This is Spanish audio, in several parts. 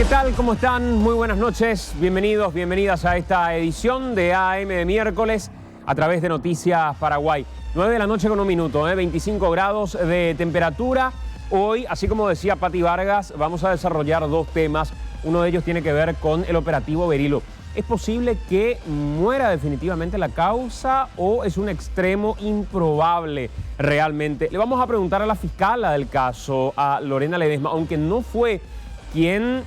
¿Qué tal? ¿Cómo están? Muy buenas noches. Bienvenidos, bienvenidas a esta edición de AM de miércoles a través de Noticias Paraguay. 9 de la noche con un minuto, 25 grados de temperatura. Hoy, así como decía Pati Vargas, vamos a desarrollar dos temas. Uno de ellos tiene que ver con el operativo Berilo. ¿Es posible que muera definitivamente la causa o es un extremo improbable realmente? Le vamos a preguntar a la fiscala del caso, a Lorena Ledesma, aunque no fue quien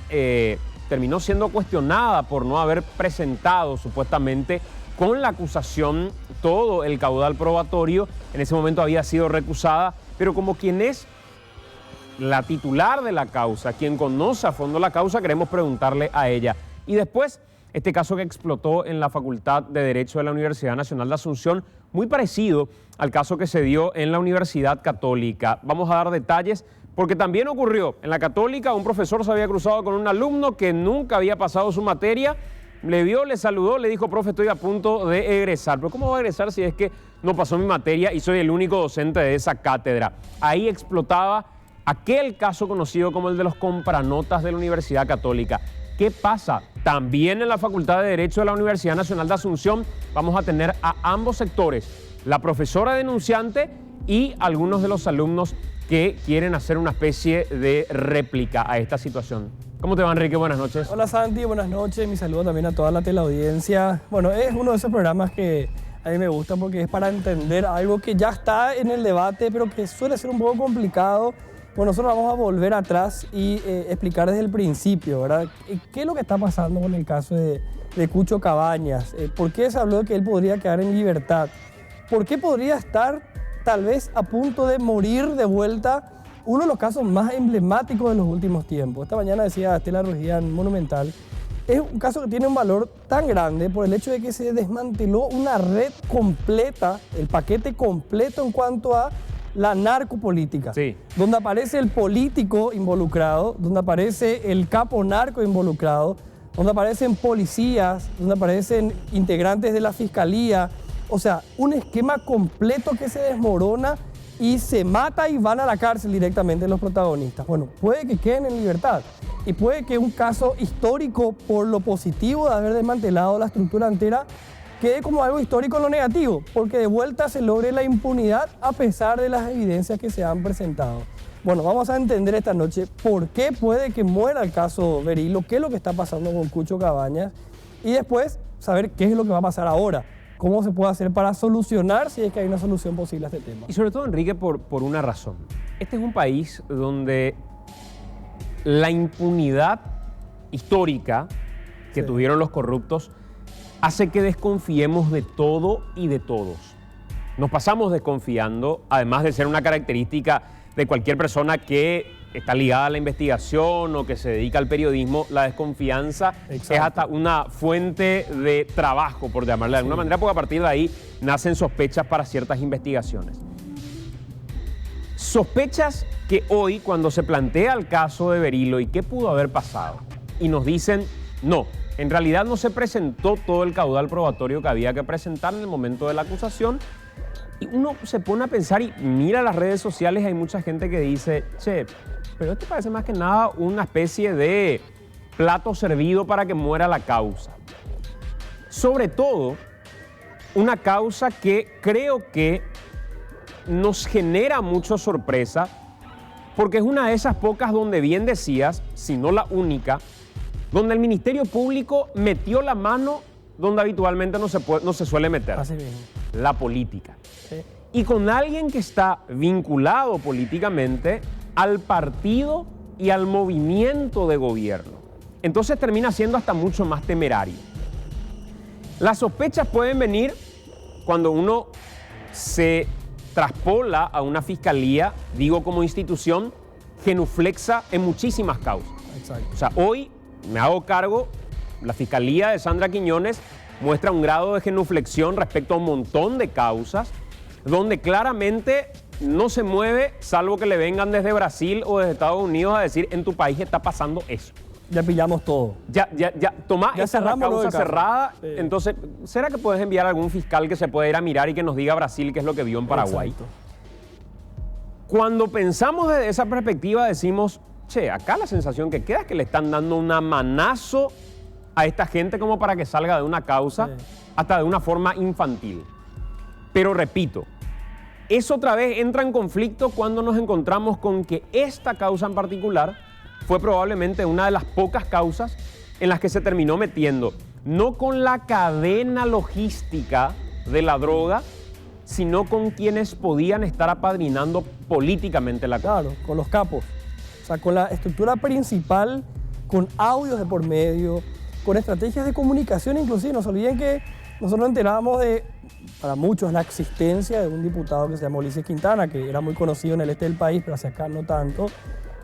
terminó siendo cuestionada por no haber presentado supuestamente con la acusación todo el caudal probatorio. En ese momento había sido recusada, pero como quien es la titular de la causa, quien conoce a fondo la causa, queremos preguntarle a ella. Y después, este caso que explotó en la Facultad de Derecho de la Universidad Nacional de Asunción, muy parecido al caso que se dio en la Universidad Católica. Vamos a dar detalles porque también ocurrió en la Católica. Un profesor se había cruzado con un alumno que nunca había pasado su materia, le vio, le saludó, le dijo: profe, estoy a punto de egresar. Pero ¿cómo voy a egresar si es que no pasó mi materia y soy el único docente de esa cátedra? Ahí explotaba aquel caso conocido como el de los compranotas de la Universidad Católica. ¿Qué pasa? También en la Facultad de Derecho de la Universidad Nacional de Asunción vamos a tener a ambos sectores, la profesora denunciante y algunos de los alumnos que quieren hacer una especie de réplica a esta situación. ¿Cómo te va, Enrique? Buenas noches. Hola, Santi, buenas noches. Mi saludo también a toda la teleaudiencia. Bueno, es uno de esos programas que a mí me gustan porque es para entender algo que ya está en el debate, pero que suele ser un poco complicado. Bueno, nosotros vamos a volver atrás y explicar desde el principio, ¿verdad? ¿Qué es lo que está pasando con el caso de Cucho Cabañas? ¿Por qué se habló de que él podría quedar en libertad? ¿Por qué podría estar tal vez a punto de morir de vuelta? Uno de los casos más emblemáticos de los últimos tiempos. Esta mañana decía Estela Rugía en Monumental, es un caso que tiene un valor tan grande por el hecho de que se desmanteló una red completa, el paquete completo en cuanto a la narcopolítica, sí, donde aparece el político involucrado, donde aparece el capo narco involucrado, donde aparecen policías, donde aparecen integrantes de la fiscalía. O sea, un esquema completo que se desmorona y se mata y van a la cárcel directamente los protagonistas. Bueno, puede que queden en libertad y puede que un caso histórico por lo positivo de haber desmantelado la estructura entera quede como algo histórico en lo negativo, porque de vuelta se logre la impunidad a pesar de las evidencias que se han presentado. Bueno, vamos a entender esta noche por qué puede que muera el caso Berilo, qué es lo que está pasando con Cucho Cabañas y después saber qué es lo que va a pasar ahora. ¿Cómo se puede hacer para solucionar, si es que hay una solución posible a este tema? Y sobre todo, Enrique, por una razón. Este es un país donde la impunidad histórica que tuvieron los corruptos hace que desconfiemos de todo y de todos. Nos pasamos desconfiando, además de ser una característica de cualquier persona que está ligada a la investigación o que se dedica al periodismo, la desconfianza es hasta una fuente de trabajo, por llamarle de alguna manera, porque a partir de ahí nacen sospechas para ciertas investigaciones. Sospechas que hoy, cuando se plantea el caso de Berilo y qué pudo haber pasado, y nos dicen, no, en realidad no se presentó todo el caudal probatorio que había que presentar en el momento de la acusación. Y uno se pone a pensar y mira las redes sociales, hay mucha gente que dice, che, pero esto parece más que nada una especie de plato servido para que muera la causa. Sobre todo, una causa que creo que nos genera mucha sorpresa, porque es una de esas pocas donde, bien decías, si no la única, donde el Ministerio Público metió la mano donde habitualmente no se suele meter. Así mismo. La política. Sí. Y con alguien que está vinculado políticamente al partido y al movimiento de gobierno. Entonces termina siendo hasta mucho más temerario. Las sospechas pueden venir cuando uno se traspola a una fiscalía, digo como institución, genuflexa en muchísimas causas. Exacto. O sea, hoy me hago cargo, la fiscalía de Sandra Quiñones muestra un grado de genuflexión respecto a un montón de causas, donde claramente no se mueve, salvo que le vengan desde Brasil o desde Estados Unidos a decir, en tu país está pasando eso. Ya pillamos todo. Tomá, ya esa es la causa cerrada. Sí. Entonces, ¿será que puedes enviar a algún fiscal que se pueda ir a mirar y que nos diga Brasil qué es lo que vio en Paraguay? Exacto. Cuando pensamos desde esa perspectiva decimos, che, acá la sensación que queda es que le están dando una manazo a esta gente como para que salga de una causa, hasta de una forma infantil. Pero repito, eso otra vez entra en conflicto cuando nos encontramos con que esta causa en particular fue probablemente una de las pocas causas en las que se terminó metiendo, no con la cadena logística de la droga, sino con quienes podían estar apadrinando políticamente la causa. Claro, con los capos. O sea, con la estructura principal, con audios de por medio, con estrategias de comunicación inclusive. No se olviden que nosotros nos enterábamos de, para muchos, la existencia de un diputado que se llama Ulises Quintana, que era muy conocido en el este del país, pero hacia acá no tanto,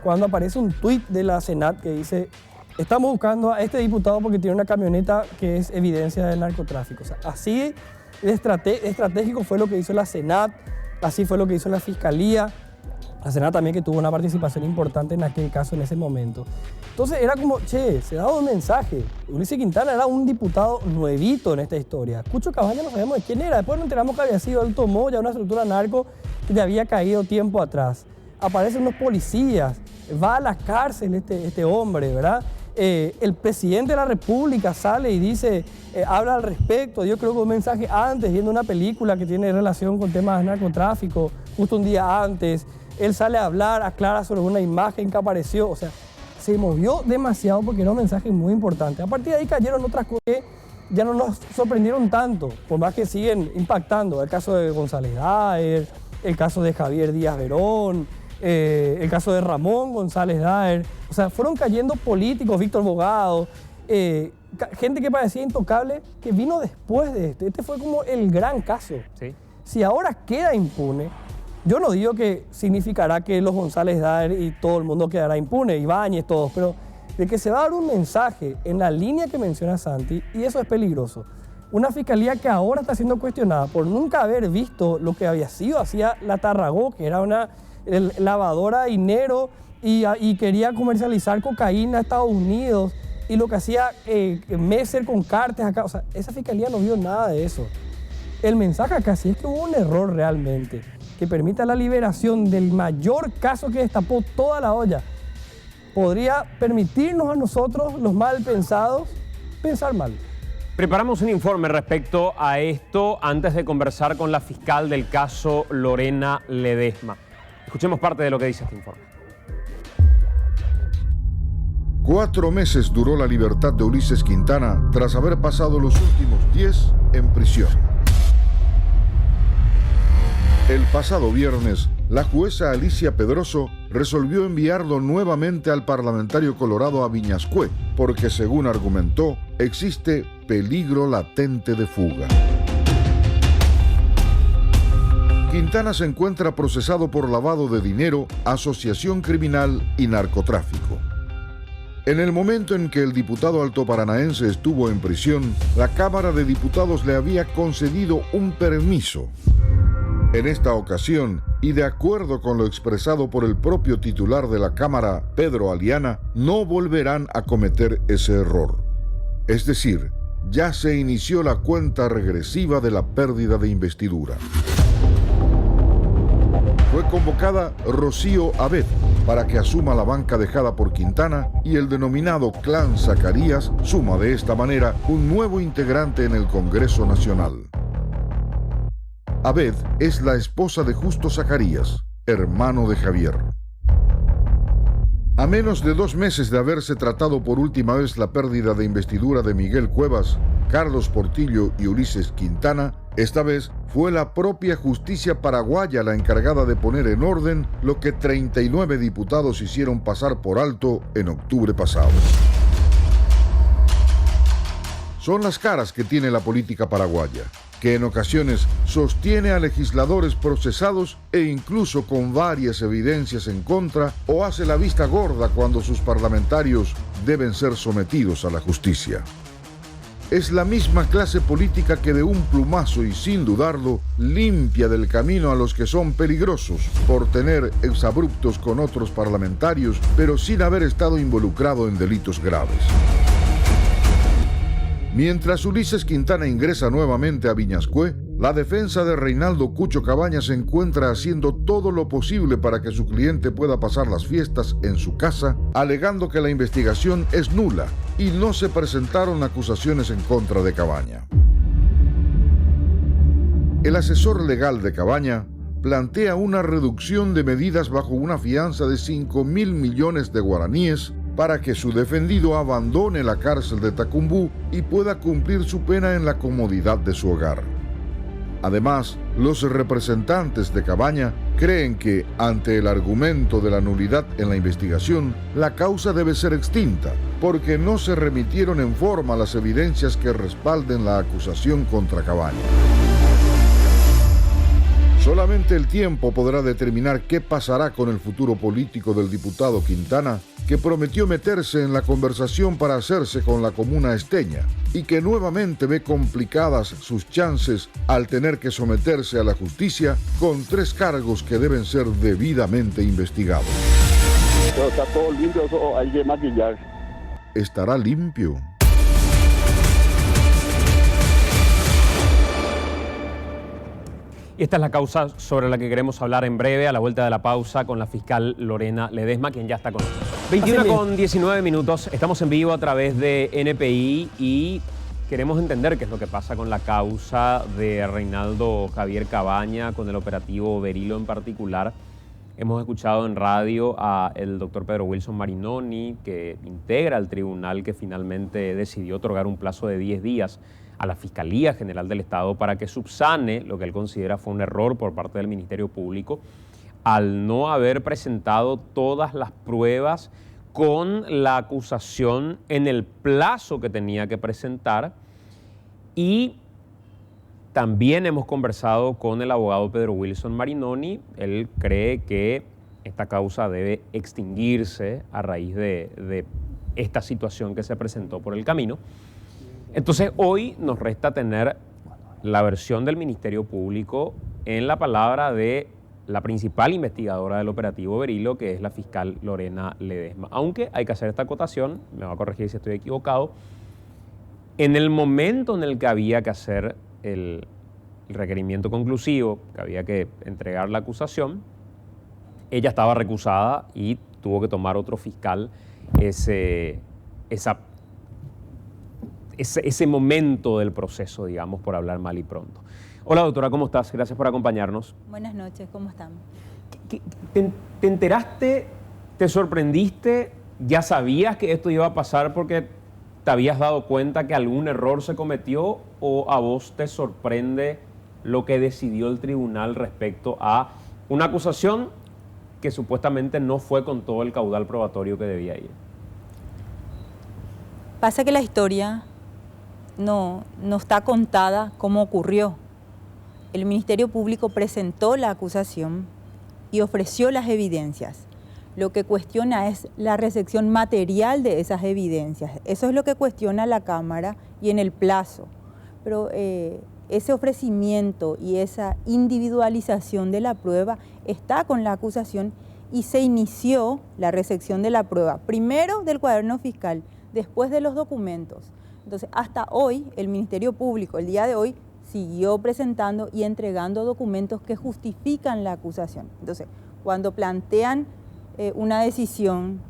cuando aparece un tuit de la Senat que dice: estamos buscando a este diputado porque tiene una camioneta que es evidencia del narcotráfico. O sea, así de estratégico fue lo que hizo la Senat, así fue lo que hizo la Fiscalía. La Senat también, que tuvo una participación importante en aquel caso en ese momento. Entonces era como, che, se daba un mensaje. Ulises Quintana era un diputado nuevito en esta historia. Cucho Cabañas no sabemos de quién era. Después nos enteramos que había sido, él tomó ya una estructura narco que ya había caído tiempo atrás. Aparecen unos policías, va a la cárcel este hombre, ¿verdad? El presidente de la República sale y dice, habla al respecto, yo creo que un mensaje antes, viendo una película que tiene relación con temas de narcotráfico, justo un día antes, él sale a hablar, aclara sobre una imagen que apareció, o sea, se movió demasiado porque era un mensaje muy importante. A partir de ahí cayeron otras cosas que ya no nos sorprendieron tanto, por más que siguen impactando. El caso de González Daer, el caso de Javier Díaz Verón, el caso de Ramón González Daer. O sea, fueron cayendo políticos, Víctor Bogado, gente que parecía intocable, que vino después de este. Este fue como el gran caso. Sí. Si ahora queda impune, yo no digo que significará que los González Daer y todo el mundo quedará impune, Ibáñez, todos, pero de que se va a dar un mensaje en la línea que menciona Santi, y eso es peligroso. Una fiscalía que ahora está siendo cuestionada por nunca haber visto lo que había sido, hacía la Tarragó, que era una lavadora de dinero y quería comercializar cocaína a Estados Unidos, y lo que hacía Messer con cárteles acá. O sea, esa fiscalía no vio nada de eso. El mensaje acá sí es que hubo un error realmente, que permita la liberación del mayor caso que destapó toda la olla. Podría permitirnos a nosotros, los mal pensados, pensar mal. Preparamos un informe respecto a esto antes de conversar con la fiscal del caso, Lorena Ledesma. Escuchemos parte de lo que dice este informe. 4 meses duró la libertad de Ulises Quintana tras haber pasado los últimos 10 en prisión. El pasado viernes, la jueza Alicia Pedroso resolvió enviarlo nuevamente al parlamentario colorado a Viñascué, porque, según argumentó, existe peligro latente de fuga. Quintana se encuentra procesado por lavado de dinero, asociación criminal y narcotráfico. En el momento en que el diputado altoparanaense estuvo en prisión, la Cámara de Diputados le había concedido un permiso. En esta ocasión, y de acuerdo con lo expresado por el propio titular de la Cámara, Pedro Aliana, no volverán a cometer ese error. Es decir, ya se inició la cuenta regresiva de la pérdida de investidura. Fue convocada Rocío Abed para que asuma la banca dejada por Quintana, y el denominado Clan Zacarías suma de esta manera un nuevo integrante en el Congreso Nacional. Abed es la esposa de Justo Zacarías, hermano de Javier. A menos de 2 meses de haberse tratado por última vez la pérdida de investidura de Miguel Cuevas, Carlos Portillo y Ulises Quintana, esta vez fue la propia justicia paraguaya la encargada de poner en orden lo que 39 diputados hicieron pasar por alto en octubre pasado. Son las caras que tiene la política paraguaya, que en ocasiones sostiene a legisladores procesados e incluso con varias evidencias en contra, o hace la vista gorda cuando sus parlamentarios deben ser sometidos a la justicia. Es la misma clase política que de un plumazo y sin dudarlo limpia del camino a los que son peligrosos por tener exabruptos con otros parlamentarios, pero sin haber estado involucrado en delitos graves. Mientras Ulises Quintana ingresa nuevamente a Viñascué, La defensa de Reinaldo Cucho Cabaña se encuentra haciendo todo lo posible para que su cliente pueda pasar las fiestas en su casa, alegando que la investigación es nula y no se presentaron acusaciones en contra de Cabaña. El asesor legal de Cabaña plantea una reducción de medidas bajo una fianza de 5.000 millones de guaraníes para que su defendido abandone la cárcel de Tacumbú y pueda cumplir su pena en la comodidad de su hogar. Además, los representantes de Cabaña creen que, ante el argumento de la nulidad en la investigación, la causa debe ser extinta, porque no se remitieron en forma las evidencias que respalden la acusación contra Cabaña. Solamente el tiempo podrá determinar qué pasará con el futuro político del diputado Quintana, que prometió meterse en la conversación para hacerse con la comuna esteña y que nuevamente ve complicadas sus chances al tener que someterse a la justicia con 3 cargos que deben ser debidamente investigados. Pero está todo limpio, o hay que maquillar. ¿Estará limpio? Y esta es la causa sobre la que queremos hablar en breve, a la vuelta de la pausa, con la fiscal Lorena Ledesma, quien ya está con nosotros. 21:19, estamos en vivo a través de NPI y queremos entender qué es lo que pasa con la causa de Reinaldo Javier Cabaña, con el operativo Berilo en particular. Hemos escuchado en radio al doctor Pedro Wilson Marinoni, que integra el tribunal que finalmente decidió otorgar un plazo de 10 días a la Fiscalía General del Estado para que subsane lo que él considera fue un error por parte del Ministerio Público al no haber presentado todas las pruebas con la acusación en el plazo que tenía que presentar. Y también hemos conversado con el abogado Pedro Wilson Marinoni. Él cree que esta causa debe extinguirse a raíz de esta situación que se presentó por el camino. Entonces, hoy nos resta tener la versión del Ministerio Público en la palabra de la principal investigadora del operativo Berilo, que es la fiscal Lorena Ledesma. Aunque hay que hacer esta acotación, me va a corregir si estoy equivocado, en el momento en el que había que hacer el requerimiento conclusivo, que había que entregar la acusación, ella estaba recusada y tuvo que tomar otro fiscal ese momento del proceso, digamos, por hablar mal y pronto. Hola, doctora, ¿cómo estás? Gracias por acompañarnos. Buenas noches, ¿cómo están? ¿Te enteraste? ¿Te sorprendiste? ¿Ya sabías que esto iba a pasar porque te habías dado cuenta que algún error se cometió o a vos te sorprende lo que decidió el tribunal respecto a una acusación que supuestamente no fue con todo el caudal probatorio que debía ir? Pasa que la historia no está contada como ocurrió. El Ministerio Público presentó la acusación y ofreció las evidencias. Lo que cuestiona es la recepción material de esas evidencias. Eso es lo que cuestiona la Cámara y en el plazo. Pero ese ofrecimiento y esa individualización de la prueba está con la acusación y se inició la recepción de la prueba, primero del cuaderno fiscal, después de los documentos. Entonces, hasta hoy, el Ministerio Público, el día de hoy, siguió presentando y entregando documentos que justifican la acusación. Entonces, cuando plantean una decisión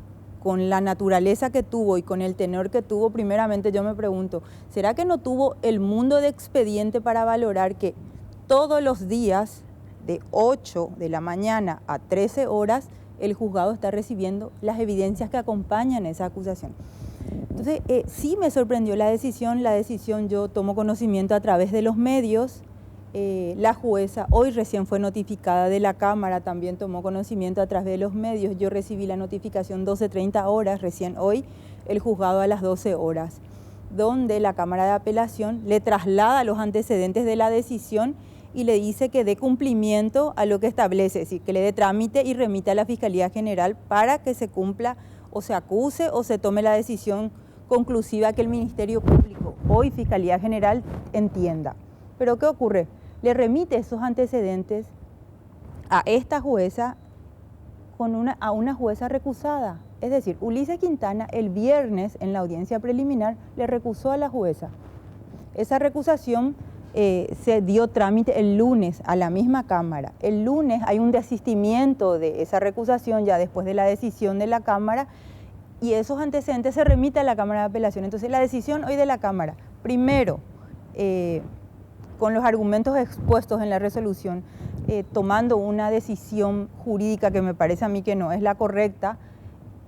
con la naturaleza que tuvo y con el tenor que tuvo, primeramente yo me pregunto, ¿será que no tuvo el mundo de expediente para valorar que todos los días, de 8 de la mañana a 13 horas, el juzgado está recibiendo las evidencias que acompañan esa acusación? Entonces, sí me sorprendió la decisión yo tomo conocimiento a través de los medios. La jueza hoy recién fue notificada de la Cámara, también tomó conocimiento a través de los medios. Yo recibí la notificación 12:30 horas, recién hoy, el juzgado a las 12 horas, donde la Cámara de Apelación le traslada los antecedentes de la decisión y le dice que dé cumplimiento a lo que establece, es decir, que le dé trámite y remita a la Fiscalía General para que se cumpla o se acuse o se tome la decisión conclusiva que el Ministerio Público, hoy Fiscalía General, entienda. Pero ¿qué ocurre? Le remite esos antecedentes a esta jueza a una jueza recusada. Es decir, Ulises Quintana el viernes en la audiencia preliminar le recusó a la jueza. Esa recusación se dio trámite el lunes a la misma Cámara. El lunes hay un desistimiento de esa recusación ya después de la decisión de la Cámara y esos antecedentes se remiten a la Cámara de Apelación. Entonces la decisión hoy de la Cámara, primero, con los argumentos expuestos en la resolución, tomando una decisión jurídica que me parece a mí que no es la correcta,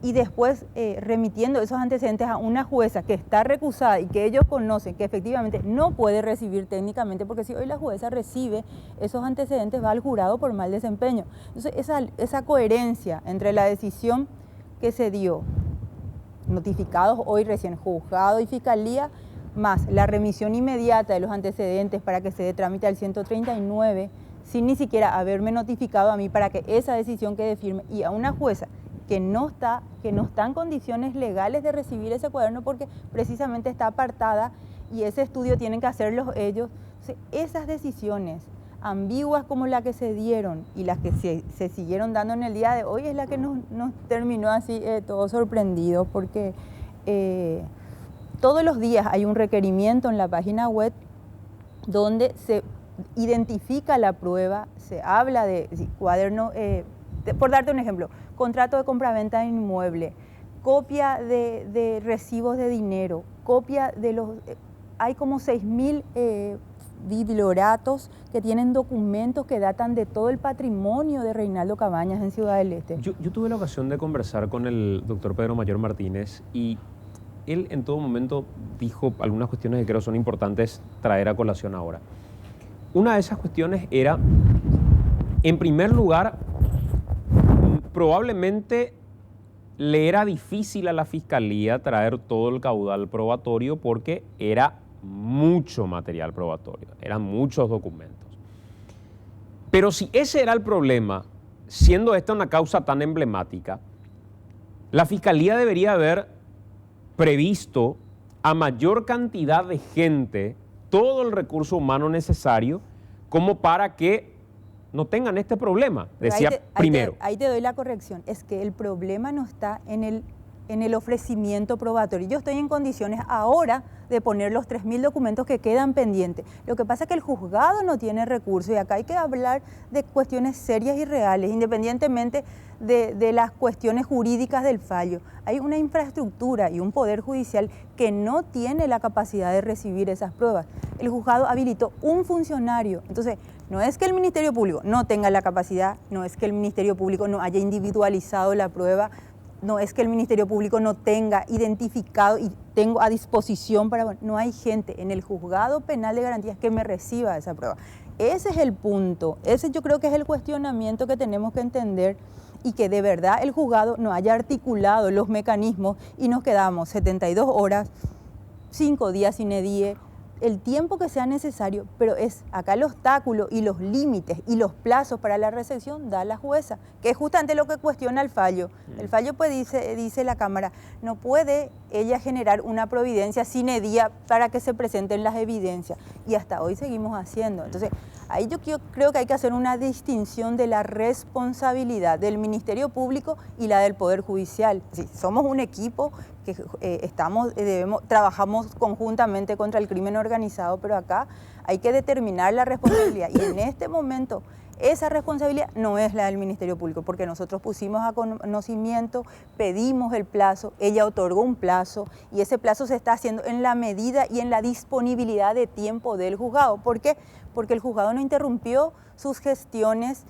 y después remitiendo esos antecedentes a una jueza que está recusada y que ellos conocen que efectivamente no puede recibir técnicamente, porque si hoy la jueza recibe esos antecedentes va al jurado por mal desempeño. Entonces esa coherencia entre la decisión que se dio, notificados hoy recién juzgado y fiscalía, más la remisión inmediata de los antecedentes para que se dé trámite al 139, sin ni siquiera haberme notificado a mí para que esa decisión quede firme, y a una jueza que no está en condiciones legales de recibir ese cuaderno porque precisamente está apartada y ese estudio tienen que hacerlo ellos. Entonces, esas decisiones ambiguas como la que se dieron y las que se siguieron dando en el día de hoy es la que nos terminó así todos sorprendidos, porque todos los días hay un requerimiento en la página web donde se identifica la prueba, se habla de cuaderno, por darte un ejemplo, contrato de compraventa de inmueble, copia de recibos de dinero, copia de los... hay como 6.000 biblioratos que tienen documentos que datan de todo el patrimonio de Reinaldo Cabañas en Ciudad del Este. Yo tuve la ocasión de conversar con el doctor Pedro Mayor Martínez y él en todo momento dijo algunas cuestiones que creo son importantes traer a colación ahora. Una de esas cuestiones era, en primer lugar, probablemente le era difícil a la Fiscalía traer todo el caudal probatorio porque era mucho material probatorio, eran muchos documentos. Pero si ese era el problema, siendo esta una causa tan emblemática, la Fiscalía debería haber previsto a mayor cantidad de gente todo el recurso humano necesario como para que no tengan este problema, decía primero. Ahí te doy la corrección, es que el problema no está en el ofrecimiento probatorio. Yo estoy en condiciones ahora de poner los 3.000 documentos que quedan pendientes. Lo que pasa es que el juzgado no tiene recursos y acá hay que hablar de cuestiones serias y reales, independientemente de las cuestiones jurídicas del fallo. Hay una infraestructura y un poder judicial que no tiene la capacidad de recibir esas pruebas. El juzgado habilitó un funcionario. Entonces, no es que el Ministerio Público no tenga la capacidad, no es que el Ministerio Público no haya individualizado la prueba, no es que el Ministerio Público no tenga identificado y tengo a disposición para... Bueno, no hay gente en el juzgado penal de garantías que me reciba esa prueba. Ese es el punto, ese yo creo que es el cuestionamiento que tenemos que entender, y que de verdad el juzgado no haya articulado los mecanismos y nos quedamos 72 horas, 5 días sin edie, el tiempo que sea necesario, pero es acá el obstáculo y los límites y los plazos para la recepción da la jueza, que es justamente lo que cuestiona el fallo. El fallo pues dice la Cámara, no puede ella generar una providencia sine die para que se presenten las evidencias, y hasta hoy seguimos haciendo. Entonces, ahí yo creo que hay que hacer una distinción de la responsabilidad del Ministerio Público y la del Poder Judicial. Sí, somos un equipo que trabajamos conjuntamente contra el crimen organizado, pero acá hay que determinar la responsabilidad, y en este momento esa responsabilidad no es la del Ministerio Público, porque nosotros pusimos a conocimiento, pedimos el plazo, ella otorgó un plazo, y ese plazo se está haciendo en la medida y en la disponibilidad de tiempo del juzgado. ¿Por qué? Porque el juzgado no interrumpió sus gestiones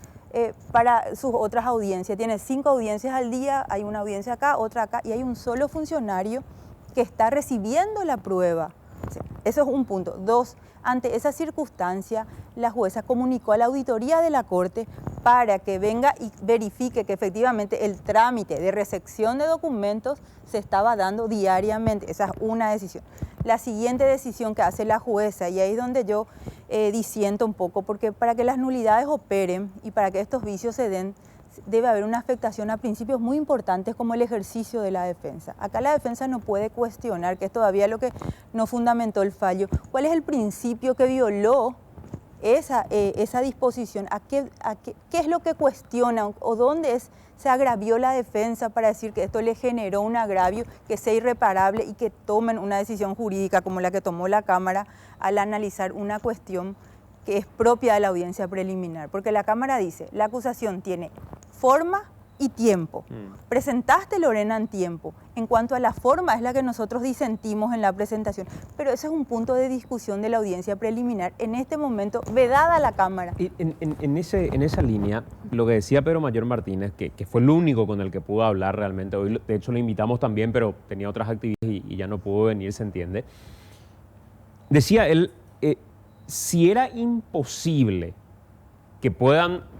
para sus otras audiencias. Tiene 5 audiencias al día, hay una audiencia acá, otra acá, y hay un solo funcionario que está recibiendo la prueba. Eso es un punto. 2, ante esa circunstancia, la jueza comunicó a la auditoría de la Corte para que venga y verifique que efectivamente el trámite de recepción de documentos se estaba dando diariamente. Esa es una decisión. La siguiente decisión que hace la jueza, y ahí es donde yo disiento un poco, porque para que las nulidades operen y para que estos vicios se den, debe haber una afectación a principios muy importantes como el ejercicio de la defensa. Acá la defensa no puede cuestionar, que es todavía lo que no fundamentó el fallo, cuál es el principio que violó esa disposición, qué es lo que cuestionan o dónde se agravió la defensa para decir que esto le generó un agravio que sea irreparable y que tomen una decisión jurídica como la que tomó la Cámara al analizar una cuestión que es propia de la audiencia preliminar. Porque la Cámara dice, la acusación tiene forma y tiempo. Presentaste, Lorena, en tiempo. En cuanto a la forma, es la que nosotros disentimos en la presentación. Pero ese es un punto de discusión de la audiencia preliminar. En este momento, vedada la Cámara. Y en esa línea, lo que decía Pedro Mayor Martínez, que fue el único con el que pudo hablar realmente, hoy de hecho lo invitamos también, pero tenía otras actividades y ya no pudo venir, se entiende. Decía él, si era imposible que puedan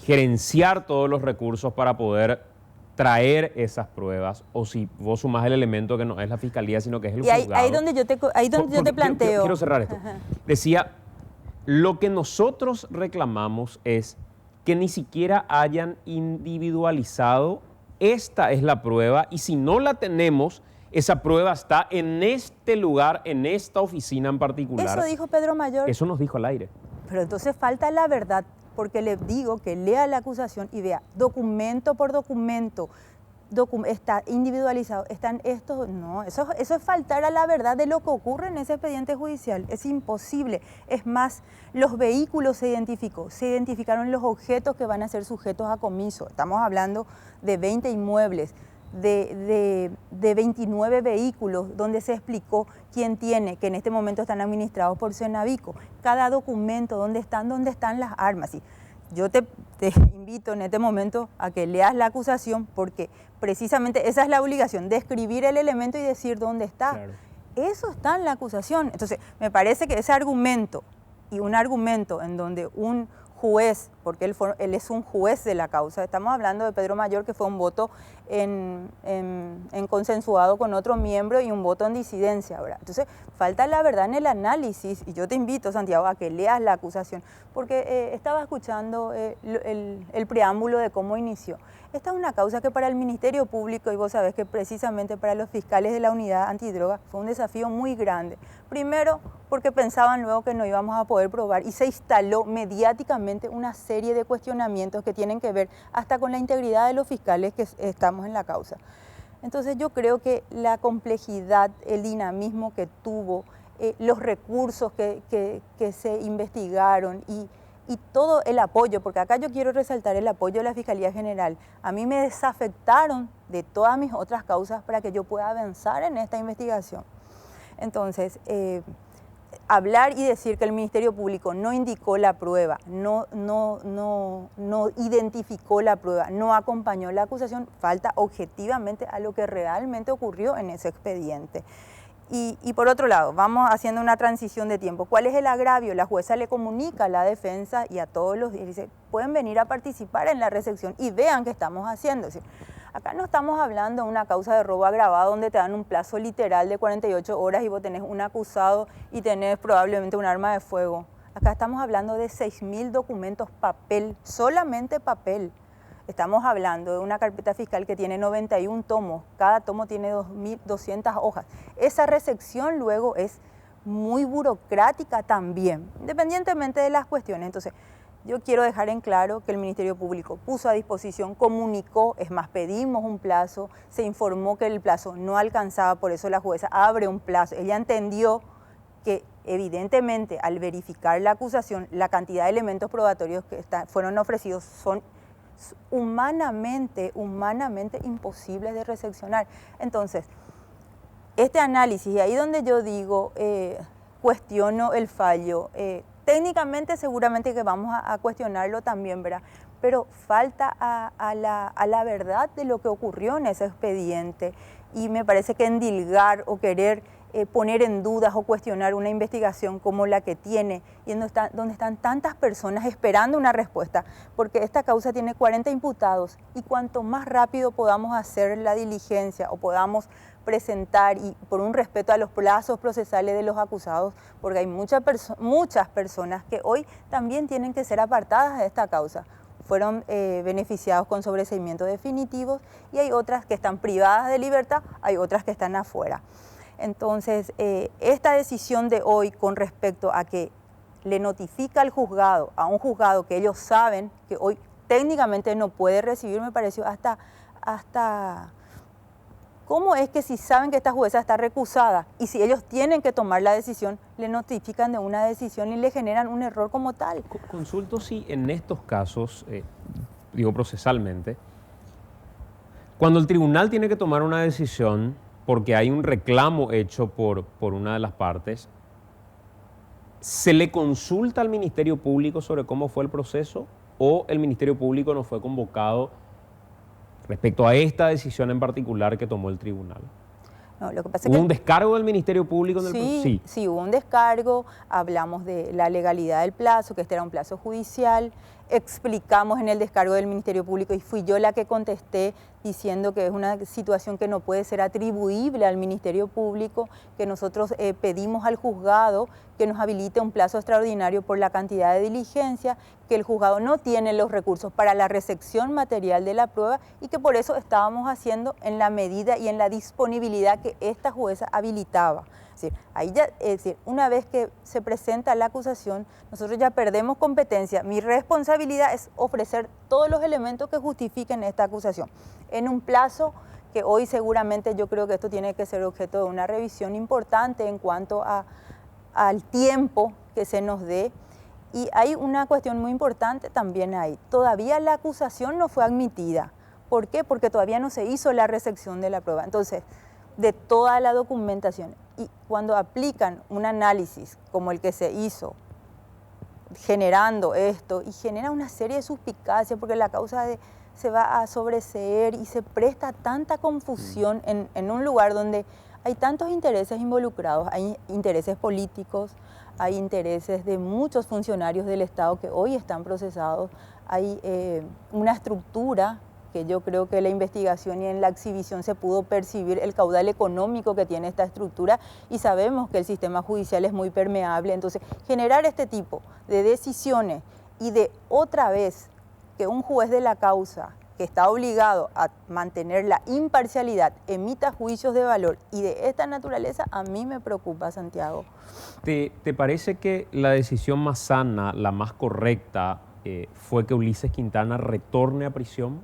gerenciar todos los recursos para poder traer esas pruebas, o si vos sumás el elemento que no es la fiscalía, sino que es el juzgado. Y ahí donde yo te planteo. Quiero cerrar esto. Ajá. Decía, lo que nosotros reclamamos es que ni siquiera hayan individualizado, esta es la prueba, y si no la tenemos, esa prueba está en este lugar, en esta oficina en particular. Eso dijo Pedro Mayor. Eso nos dijo al aire. Pero entonces falta la verdad, porque le digo que lea la acusación y vea documento por documento, está individualizado, están estos, no, eso es faltar a la verdad de lo que ocurre en ese expediente judicial, es imposible. Es más, los vehículos se identificaron los objetos que van a ser sujetos a comiso, estamos hablando de 20 inmuebles, de 29 vehículos, donde se explicó quién tiene, que en este momento están administrados por Senavico, cada documento, dónde están las armas. Y yo te invito en este momento a que leas la acusación, porque precisamente esa es la obligación, describir el elemento y decir dónde está. Claro. Eso está en la acusación. Entonces, me parece que ese argumento, y un argumento en donde un juez, porque él es un juez de la causa, estamos hablando de Pedro Mayor, que fue un voto en consensuado con otro miembro y un voto en disidencia, ¿verdad? Entonces, falta la verdad en el análisis, y yo te invito, Santiago, a que leas la acusación, porque estaba escuchando el preámbulo de cómo inició. Esta es una causa que para el Ministerio Público, y vos sabés que precisamente para los fiscales de la unidad antidroga, fue un desafío muy grande. Primero, porque pensaban luego que no íbamos a poder probar, y se instaló mediáticamente una serie de cuestionamientos que tienen que ver hasta con la integridad de los fiscales que estamos en la causa. Entonces yo creo que la complejidad, el dinamismo que tuvo, los recursos que se investigaron y todo el apoyo, porque acá yo quiero resaltar el apoyo de la Fiscalía General. A mí me desafectaron de todas mis otras causas para que yo pueda avanzar en esta investigación. Entonces, hablar y decir que el Ministerio Público no indicó la prueba, no identificó la prueba, no acompañó la acusación, falta objetivamente a lo que realmente ocurrió en ese expediente. Y por otro lado, vamos haciendo una transición de tiempo. ¿Cuál es el agravio? La jueza le comunica a la defensa y a todos los y dice, pueden venir a participar en la recepción y vean qué estamos haciendo. Es decir, acá no estamos hablando de una causa de robo agravado donde te dan un plazo literal de 48 horas y vos tenés un acusado y tenés probablemente un arma de fuego. Acá estamos hablando de 6.000 documentos papel, solamente papel. Estamos hablando de una carpeta fiscal que tiene 91 tomos, cada tomo tiene 2.200 hojas. Esa recepción luego es muy burocrática también, independientemente de las cuestiones. Entonces, yo quiero dejar en claro que el Ministerio Público puso a disposición, comunicó, es más, pedimos un plazo, se informó que el plazo no alcanzaba, por eso la jueza abre un plazo. Ella entendió que evidentemente al verificar la acusación, la cantidad de elementos probatorios que fueron ofrecidos son humanamente imposibles de recepcionar. Entonces, este análisis, y ahí donde yo digo, cuestiono el fallo, técnicamente seguramente que vamos a cuestionarlo también, ¿verdad? Pero falta a la verdad de lo que ocurrió en ese expediente, y me parece que endilgar o querer poner en dudas o cuestionar una investigación como la que tiene y donde están tantas personas esperando una respuesta, porque esta causa tiene 40 imputados y cuanto más rápido podamos hacer la diligencia o podamos presentar, y por un respeto a los plazos procesales de los acusados, porque hay muchas personas que hoy también tienen que ser apartadas de esta causa. Fueron beneficiados con sobreseimientos definitivos y hay otras que están privadas de libertad, hay otras que están afuera. Entonces, esta decisión de hoy con respecto a que le notifica al juzgado, a un juzgado que ellos saben que hoy técnicamente no puede recibir, me pareció hasta ¿cómo es que si saben que esta jueza está recusada y si ellos tienen que tomar la decisión, le notifican de una decisión y le generan un error como tal? Consulto si en estos casos, digo procesalmente, cuando el tribunal tiene que tomar una decisión porque hay un reclamo hecho por una de las partes, ¿se le consulta al Ministerio Público sobre cómo fue el proceso o el Ministerio Público no fue convocado respecto a esta decisión en particular que tomó el tribunal? No, lo que pasa ¿Hubo es que un descargo del Ministerio Público en el proceso? Sí, hubo un descargo, hablamos de la legalidad del plazo, que este era un plazo judicial, explicamos en el descargo del Ministerio Público y fui yo la que contesté diciendo que es una situación que no puede ser atribuible al Ministerio Público, que nosotros pedimos al juzgado que nos habilite un plazo extraordinario por la cantidad de diligencia, que el juzgado no tiene los recursos para la recepción material de la prueba y que por eso estábamos haciendo en la medida y en la disponibilidad que esta jueza habilitaba. Es decir, ahí ya, es decir, una vez que se presenta la acusación, nosotros ya perdemos competencia. Mi responsabilidad es ofrecer todos los elementos que justifiquen esta acusación en un plazo que hoy seguramente yo creo que esto tiene que ser objeto de una revisión importante en cuanto al tiempo que se nos dé. Y hay una cuestión muy importante también ahí. Todavía la acusación no fue admitida. ¿Por qué? Porque todavía no se hizo la recepción de la prueba. Entonces, de toda la documentación. Y cuando aplican un análisis como el que se hizo, generando esto, y genera una serie de suspicacias, porque la causa se va a sobreseer y se presta tanta confusión en un lugar donde hay tantos intereses involucrados, hay intereses políticos, hay intereses de muchos funcionarios del Estado que hoy están procesados, hay una estructura que yo creo que en la investigación y en la exhibición se pudo percibir el caudal económico que tiene esta estructura y sabemos que el sistema judicial es muy permeable. Entonces, generar este tipo de decisiones y de otra vez que un juez de la causa que está obligado a mantener la imparcialidad emita juicios de valor y de esta naturaleza, a mí me preocupa, Santiago. ¿Te parece que la decisión más sana, la más correcta, fue que Ulises Quintana retorne a prisión?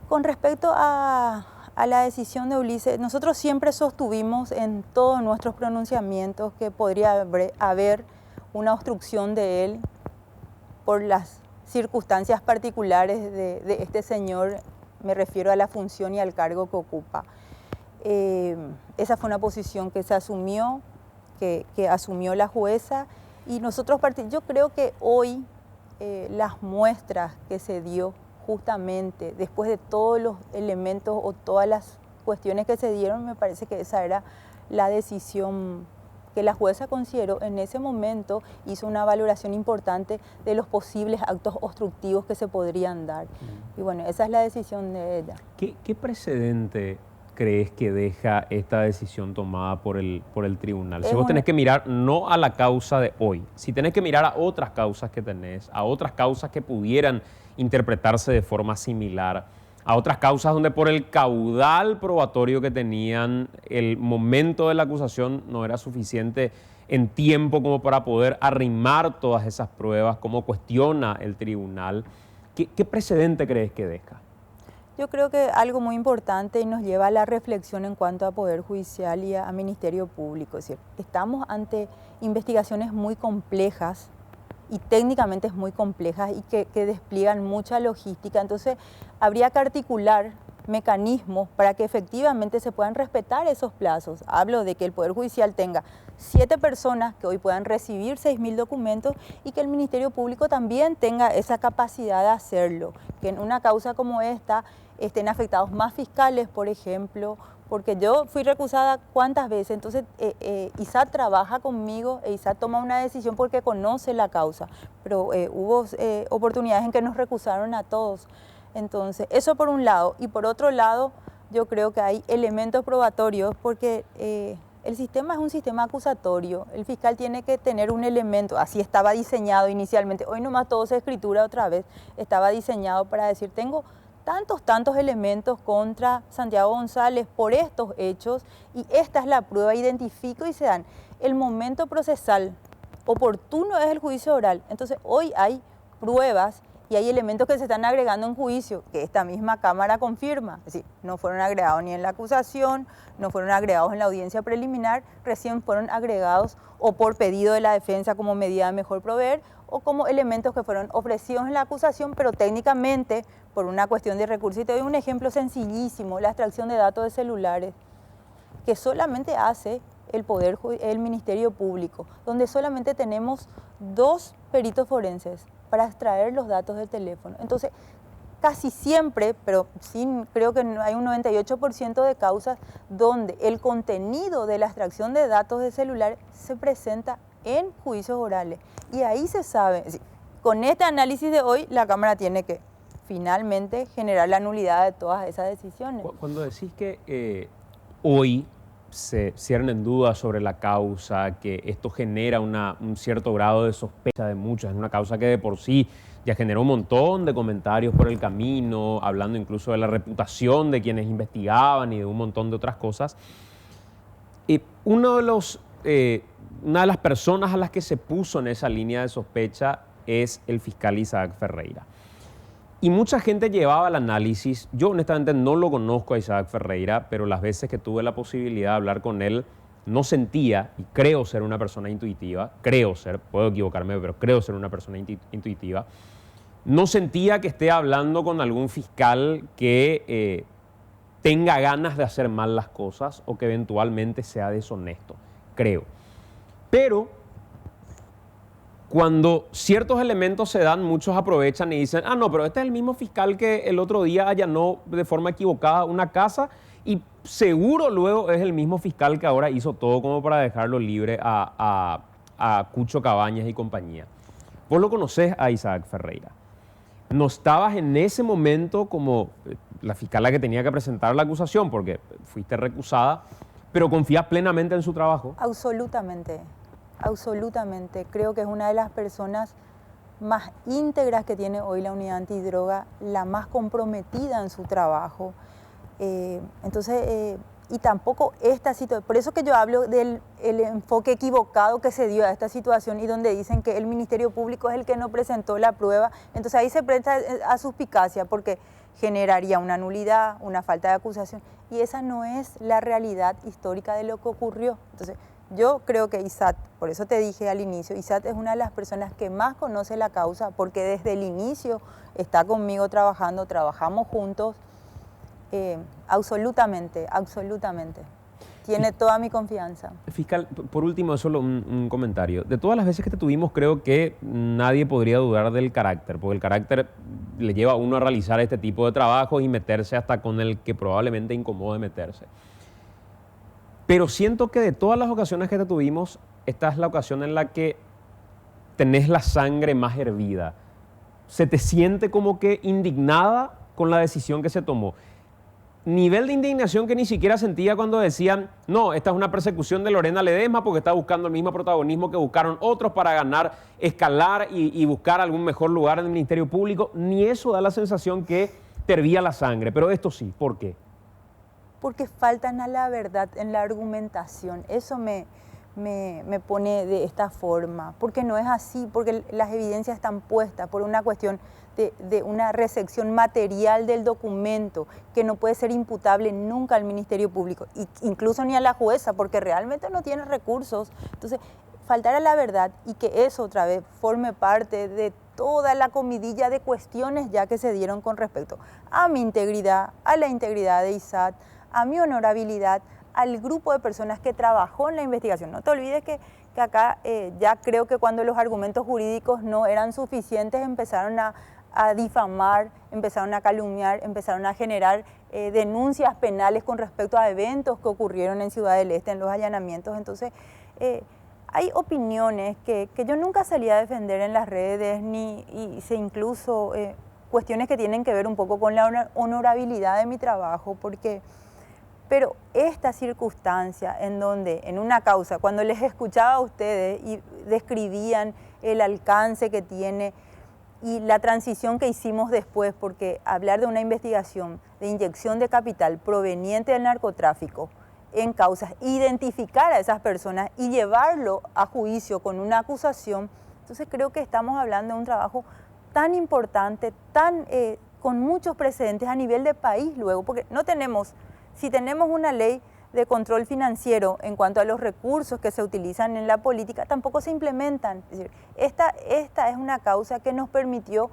Con respecto a la decisión de Ulises, nosotros siempre sostuvimos en todos nuestros pronunciamientos que podría haber una obstrucción de él por las circunstancias particulares de este señor, me refiero a la función y al cargo que ocupa. Esa fue una posición que se asumió, que asumió la jueza y nosotros, yo creo que hoy las muestras que se dio justamente después de todos los elementos o todas las cuestiones que se dieron, me parece que esa era la decisión que la jueza consideró en ese momento, hizo una valoración importante de los posibles actos obstructivos que se podrían dar. Y bueno, esa es la decisión de ella. ¿Qué precedente crees que deja esta decisión tomada por el tribunal? Si vos tenés que mirar no a la causa de hoy, si tenés que mirar a otras causas que tenés, a otras causas que pudieran interpretarse de forma similar, a otras causas donde por el caudal probatorio que tenían, el momento de la acusación no era suficiente en tiempo como para poder arrimar todas esas pruebas, como cuestiona el tribunal. ¿Qué precedente crees que deja? Yo creo que algo muy importante y nos lleva a la reflexión en cuanto a Poder Judicial y a Ministerio Público. Es decir, estamos ante investigaciones muy complejas y técnicamente muy complejas y que despliegan mucha logística. Entonces, habría que articular mecanismos para que efectivamente se puedan respetar esos plazos. Hablo de que el Poder Judicial tenga 7 personas que hoy puedan recibir 6.000 documentos y que el Ministerio Público también tenga esa capacidad de hacerlo. Que en una causa como esta estén afectados más fiscales, por ejemplo, porque yo fui recusada cuántas veces, entonces ISAT trabaja conmigo, ISAT toma una decisión porque conoce la causa, pero hubo oportunidades en que nos recusaron a todos. Entonces, eso por un lado, y por otro lado, yo creo que hay elementos probatorios porque el sistema es un sistema acusatorio, el fiscal tiene que tener un elemento, así estaba diseñado inicialmente, hoy nomás todo se escritura otra vez, estaba diseñado para decir, tengo tantos elementos contra Santiago González por estos hechos y esta es la prueba, identifico y se dan. El momento procesal oportuno es el juicio oral. Entonces hoy hay pruebas y hay elementos que se están agregando en juicio, que esta misma Cámara confirma. Es decir, no fueron agregados ni en la acusación, no fueron agregados en la audiencia preliminar, recién fueron agregados o por pedido de la defensa como medida de mejor proveer o como elementos que fueron ofrecidos en la acusación, pero técnicamente por una cuestión de recursos. Y te doy un ejemplo sencillísimo, la extracción de datos de celulares, que solamente hace el Ministerio Público, donde solamente tenemos 2 peritos forenses para extraer los datos del teléfono. Entonces, casi siempre, pero sí, creo que hay un 98% de causas donde el contenido de la extracción de datos de celular se presenta en juicios orales. Y ahí se sabe, con este análisis de hoy, la Cámara tiene que finalmente generar la nulidad de todas esas decisiones. Cuando decís que hoy se ciernen dudas sobre la causa, que esto genera un cierto grado de sospecha de muchos, es una causa que de por sí ya generó un montón de comentarios por el camino, hablando incluso de la reputación de quienes investigaban y de un montón de otras cosas. Una de las personas a las que se puso en esa línea de sospecha es el fiscal Isaac Ferreira. Y mucha gente llevaba el análisis. Yo honestamente no lo conozco a Isaac Ferreira, pero las veces que tuve la posibilidad de hablar con él, no sentía, y creo ser una persona intuitiva, puedo equivocarme, pero creo ser una persona intuitiva, no sentía que esté hablando con algún fiscal que tenga ganas de hacer mal las cosas o que eventualmente sea deshonesto, creo. Pero cuando ciertos elementos se dan, muchos aprovechan y dicen, no, pero este es el mismo fiscal que el otro día allanó de forma equivocada una casa y seguro luego es el mismo fiscal que ahora hizo todo como para dejarlo libre a Cucho Cabañas y compañía. Vos lo conocés a Isaac Ferreira. No estabas en ese momento como la fiscal que tenía que presentar la acusación porque fuiste recusada, pero confías plenamente en su trabajo. Absolutamente. Absolutamente. Creo que es una de las personas más íntegras que tiene hoy la unidad antidroga, la más comprometida en su trabajo. Y tampoco esta situación, por eso que yo hablo del enfoque equivocado que se dio a esta situación y donde dicen que el Ministerio Público es el que no presentó la prueba. Entonces ahí se presta a suspicacia porque generaría una nulidad, una falta de acusación y esa no es la realidad histórica de lo que ocurrió. Entonces, yo creo que Isaac, por eso te dije al inicio, Isaac es una de las personas que más conoce la causa porque desde el inicio está conmigo trabajando, trabajamos juntos, absolutamente. Tiene toda mi confianza. Fiscal, por último, solo un comentario. De todas las veces que te tuvimos, creo que nadie podría dudar del carácter, porque el carácter le lleva a uno a realizar este tipo de trabajos y meterse hasta con el que probablemente incomode meterse. Pero siento que de todas las ocasiones que te tuvimos, esta es la ocasión en la que tenés la sangre más hervida. Se te siente como que indignada con la decisión que se tomó. Nivel de indignación que ni siquiera sentía cuando decían, no, esta es una persecución de Lorena Ledesma porque está buscando el mismo protagonismo que buscaron otros para ganar, escalar y buscar algún mejor lugar en el Ministerio Público. Ni eso da la sensación que te hervía la sangre. Pero esto sí, ¿por qué? Porque faltan a la verdad en la argumentación. Eso me pone de esta forma. Porque no es así, porque las evidencias están puestas por una cuestión de una recepción material del documento que no puede ser imputable nunca al Ministerio Público, incluso ni a la jueza, porque realmente no tiene recursos. Entonces, faltar a la verdad y que eso otra vez forme parte de toda la comidilla de cuestiones ya que se dieron con respecto a mi integridad, a la integridad de Isaac, a mi honorabilidad, al grupo de personas que trabajó en la investigación. No te olvides que acá ya creo que cuando los argumentos jurídicos no eran suficientes empezaron a difamar, empezaron a calumniar, empezaron a generar denuncias penales con respecto a eventos que ocurrieron en Ciudad del Este, en los allanamientos. Entonces, hay opiniones que yo nunca salí a defender en las redes, incluso cuestiones que tienen que ver un poco con la honorabilidad de mi trabajo, pero esta circunstancia en donde, en una causa, cuando les escuchaba a ustedes y describían el alcance que tiene y la transición que hicimos después, porque hablar de una investigación de inyección de capital proveniente del narcotráfico en causas, identificar a esas personas y llevarlo a juicio con una acusación. Entonces creo que estamos hablando de un trabajo tan importante, con muchos precedentes a nivel de país luego, porque no tenemos, si tenemos una ley de control financiero en cuanto a los recursos que se utilizan en la política, tampoco se implementan. Es decir, esta es una causa que nos permitió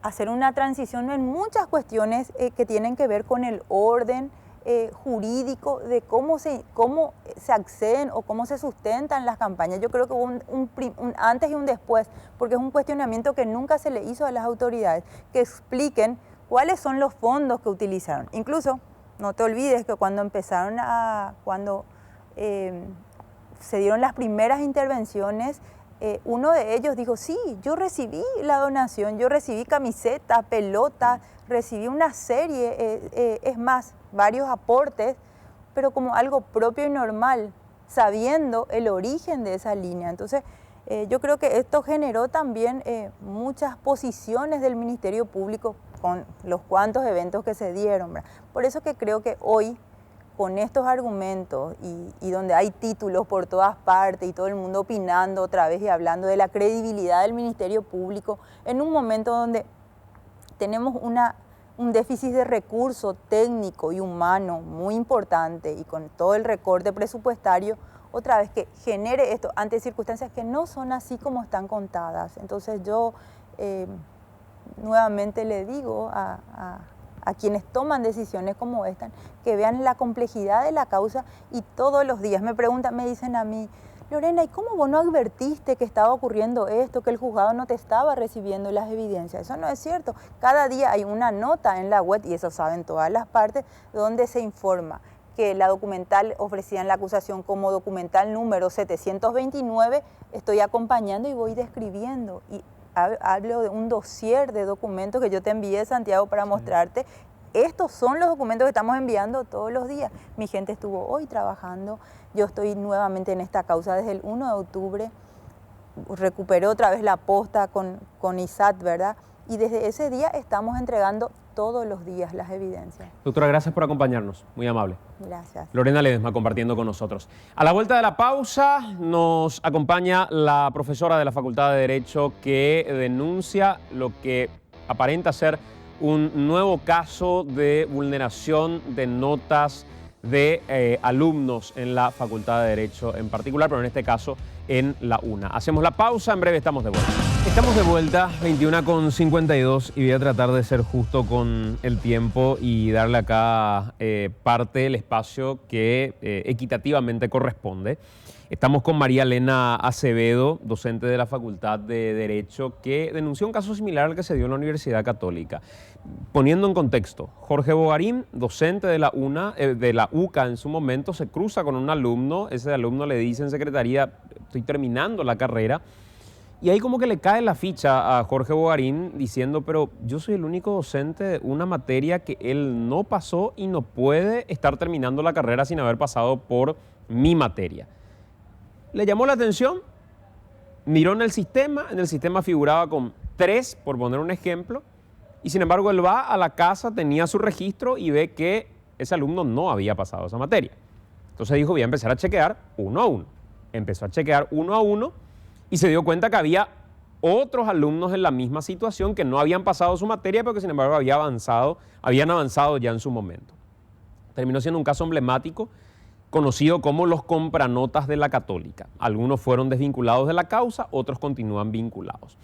hacer una transición en muchas cuestiones que tienen que ver con el orden jurídico de cómo se acceden o cómo se sustentan las campañas. Yo creo que hubo un antes y un después, porque es un cuestionamiento que nunca se le hizo a las autoridades, que expliquen cuáles son los fondos que utilizaron. Incluso, no te olvides que cuando se dieron las primeras intervenciones, uno de ellos dijo, sí, yo recibí la donación, yo recibí camiseta, pelota, recibí una serie, es más, varios aportes, pero como algo propio y normal, sabiendo el origen de esa línea. Entonces, yo creo que esto generó también muchas posiciones del Ministerio Público con los cuantos eventos que se dieron, ¿verdad? Por eso que creo que hoy, con estos argumentos y donde hay títulos por todas partes y todo el mundo opinando otra vez y hablando de la credibilidad del Ministerio Público, en un momento donde tenemos un déficit de recurso técnico y humano muy importante y con todo el recorte presupuestario, otra vez que genere esto ante circunstancias que no son así como están contadas. Entonces yo nuevamente le digo a quienes toman decisiones como esta, que vean la complejidad de la causa y todos los días me dicen a mí, Lorena, ¿y cómo vos no advertiste que estaba ocurriendo esto, que el juzgado no te estaba recibiendo las evidencias? Eso no es cierto. Cada día hay una nota en la web, y eso saben todas las partes, donde se informa que la documental ofrecida en la acusación como documental número 729, estoy acompañando y voy describiendo. Y hablo de un dossier de documentos que yo te envié, Santiago, para mostrarte. Estos son los documentos que estamos enviando todos los días. Mi gente estuvo hoy trabajando. Yo estoy nuevamente en esta causa desde el 1 de octubre. Recuperé otra vez la posta con ISAT, ¿verdad? Y desde ese día estamos entregando todos los días las evidencias. Doctora, gracias por acompañarnos. Muy amable. Gracias. Lorena Ledesma compartiendo con nosotros. A la vuelta de la pausa nos acompaña la profesora de la Facultad de Derecho que denuncia lo que aparenta ser un nuevo caso de vulneración de notas de alumnos en la Facultad de Derecho en particular, pero en este caso en la UNA. Hacemos la pausa, en breve estamos de vuelta. Estamos de vuelta, 21:52, y voy a tratar de ser justo con el tiempo y darle acá parte del espacio que equitativamente corresponde. Estamos con María Elena Acevedo, docente de la Facultad de Derecho, que denunció un caso similar al que se dio en la Universidad Católica. Poniendo en contexto, Jorge Bogarín, docente de la UCA en su momento, se cruza con un alumno. Ese alumno le dice en secretaría, estoy terminando la carrera. Y ahí como que le cae la ficha a Jorge Bogarín diciendo, pero yo soy el único docente de una materia que él no pasó y no puede estar terminando la carrera sin haber pasado por mi materia. Le llamó la atención, miró en el sistema figuraba con 3, por poner un ejemplo, y sin embargo él va a la casa, tenía su registro y ve que ese alumno no había pasado esa materia. Entonces dijo, voy a empezar a chequear uno a uno. Empezó a chequear uno a uno y se dio cuenta que había otros alumnos en la misma situación que no habían pasado su materia, pero que sin embargo habían avanzado ya en su momento. Terminó siendo un caso emblemático, conocido como los compranotas de la Católica. Algunos fueron desvinculados de la causa, otros continúan vinculados.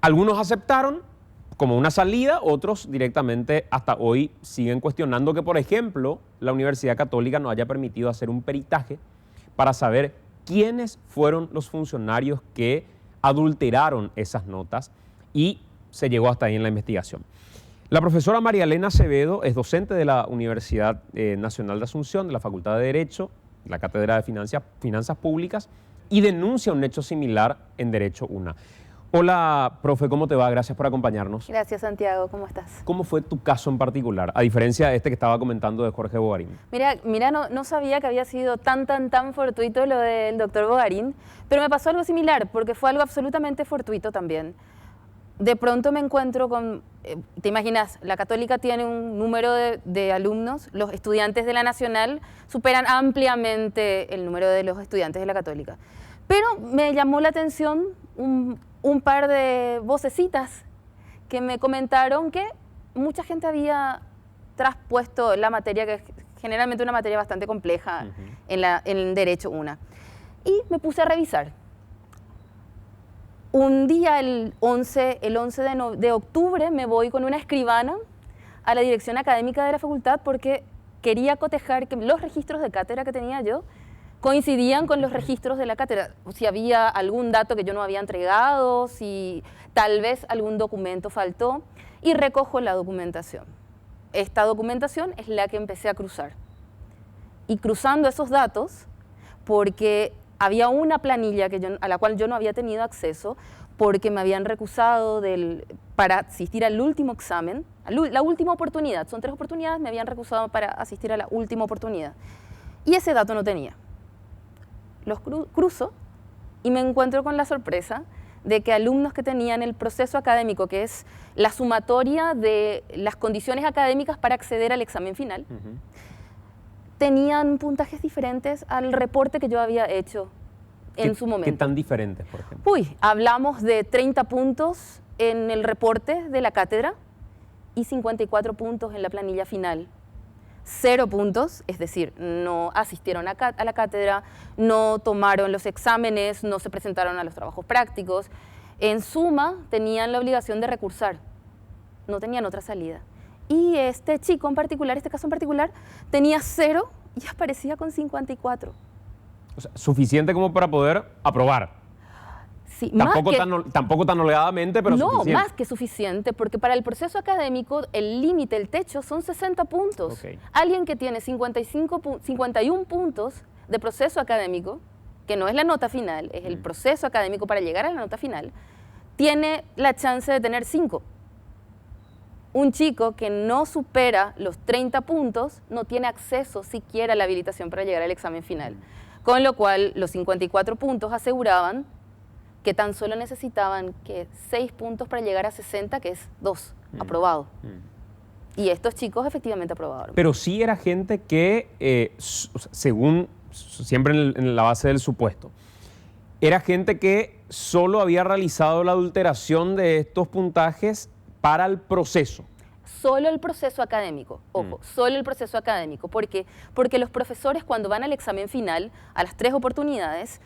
Algunos aceptaron como una salida, otros directamente hasta hoy siguen cuestionando que, por ejemplo, la Universidad Católica no haya permitido hacer un peritaje para saber quiénes fueron los funcionarios que adulteraron esas notas, y se llegó hasta ahí en la investigación. La profesora María Elena Acevedo es docente de la Universidad Nacional de Asunción, de la Facultad de Derecho, la Cátedra de Finanzas Públicas, y denuncia un hecho similar en Derecho UNA. Hola, profe, ¿cómo te va? Gracias por acompañarnos. Gracias, Santiago. ¿Cómo estás? ¿Cómo fue tu caso en particular, a diferencia de este que estaba comentando de Jorge Bogarín? Mira, no sabía que había sido tan fortuito lo del doctor Bogarín, pero me pasó algo similar, porque fue algo absolutamente fortuito también. de pronto me encuentro con, te imaginas, la Católica tiene un número de alumnos, los estudiantes de la Nacional superan ampliamente el número de los estudiantes de la Católica. Pero me llamó la atención un par de vocecitas que me comentaron que mucha gente había traspuesto la materia, que es generalmente una materia bastante compleja en Derecho 1. Y me puse a revisar. Un día, el 11 de octubre, me voy con una escribana a la dirección académica de la facultad porque quería cotejar que los registros de cátedra que tenía yo coincidían con los registros de la cátedra, si había algún dato que yo no había entregado, si tal vez algún documento faltó, y recojo la documentación. Esta documentación es la que empecé a cruzar. Y cruzando esos datos, porque había una planilla a la cual yo no había tenido acceso, porque me habían recusado para asistir al último examen, la última oportunidad, son 3 oportunidades, me habían recusado para asistir a la última oportunidad. Y ese dato no tenía. Los cruzo y me encuentro con la sorpresa de que alumnos que tenían el proceso académico, que es la sumatoria de las condiciones académicas para acceder al examen final, tenían puntajes diferentes al reporte que yo había hecho en su momento. ¿Qué tan diferentes, por ejemplo? Hablamos de 30 puntos en el reporte de la cátedra y 54 puntos en la planilla final. 0 puntos, es decir, no asistieron a la cátedra, no tomaron los exámenes, no se presentaron a los trabajos prácticos. En suma, tenían la obligación de recursar, no tenían otra salida. Y este chico en particular, este caso en particular, tenía 0 y aparecía con 54. O sea, suficiente como para poder aprobar. Sí, tampoco tan holgadamente, pero suficiente. No, más que suficiente, porque para el proceso académico el límite, el techo, son 60 puntos. Okay. Alguien que tiene 51 puntos de proceso académico, que no es la nota final, es el proceso académico para llegar a la nota final, tiene la chance de tener 5. Un chico que no supera los 30 puntos no tiene acceso siquiera a la habilitación para llegar al examen final. Con lo cual, los 54 puntos aseguraban que tan solo necesitaban que 6 puntos para llegar a 60, que es 2, aprobado. Y estos chicos efectivamente aprobaron. Pero sí era gente que, según, siempre en la base del supuesto, era gente que solo había realizado la adulteración de estos puntajes para el proceso. Solo el proceso académico, ojo, solo el proceso académico. ¿Por qué? Porque los profesores, cuando van al examen final, a las 3 oportunidades,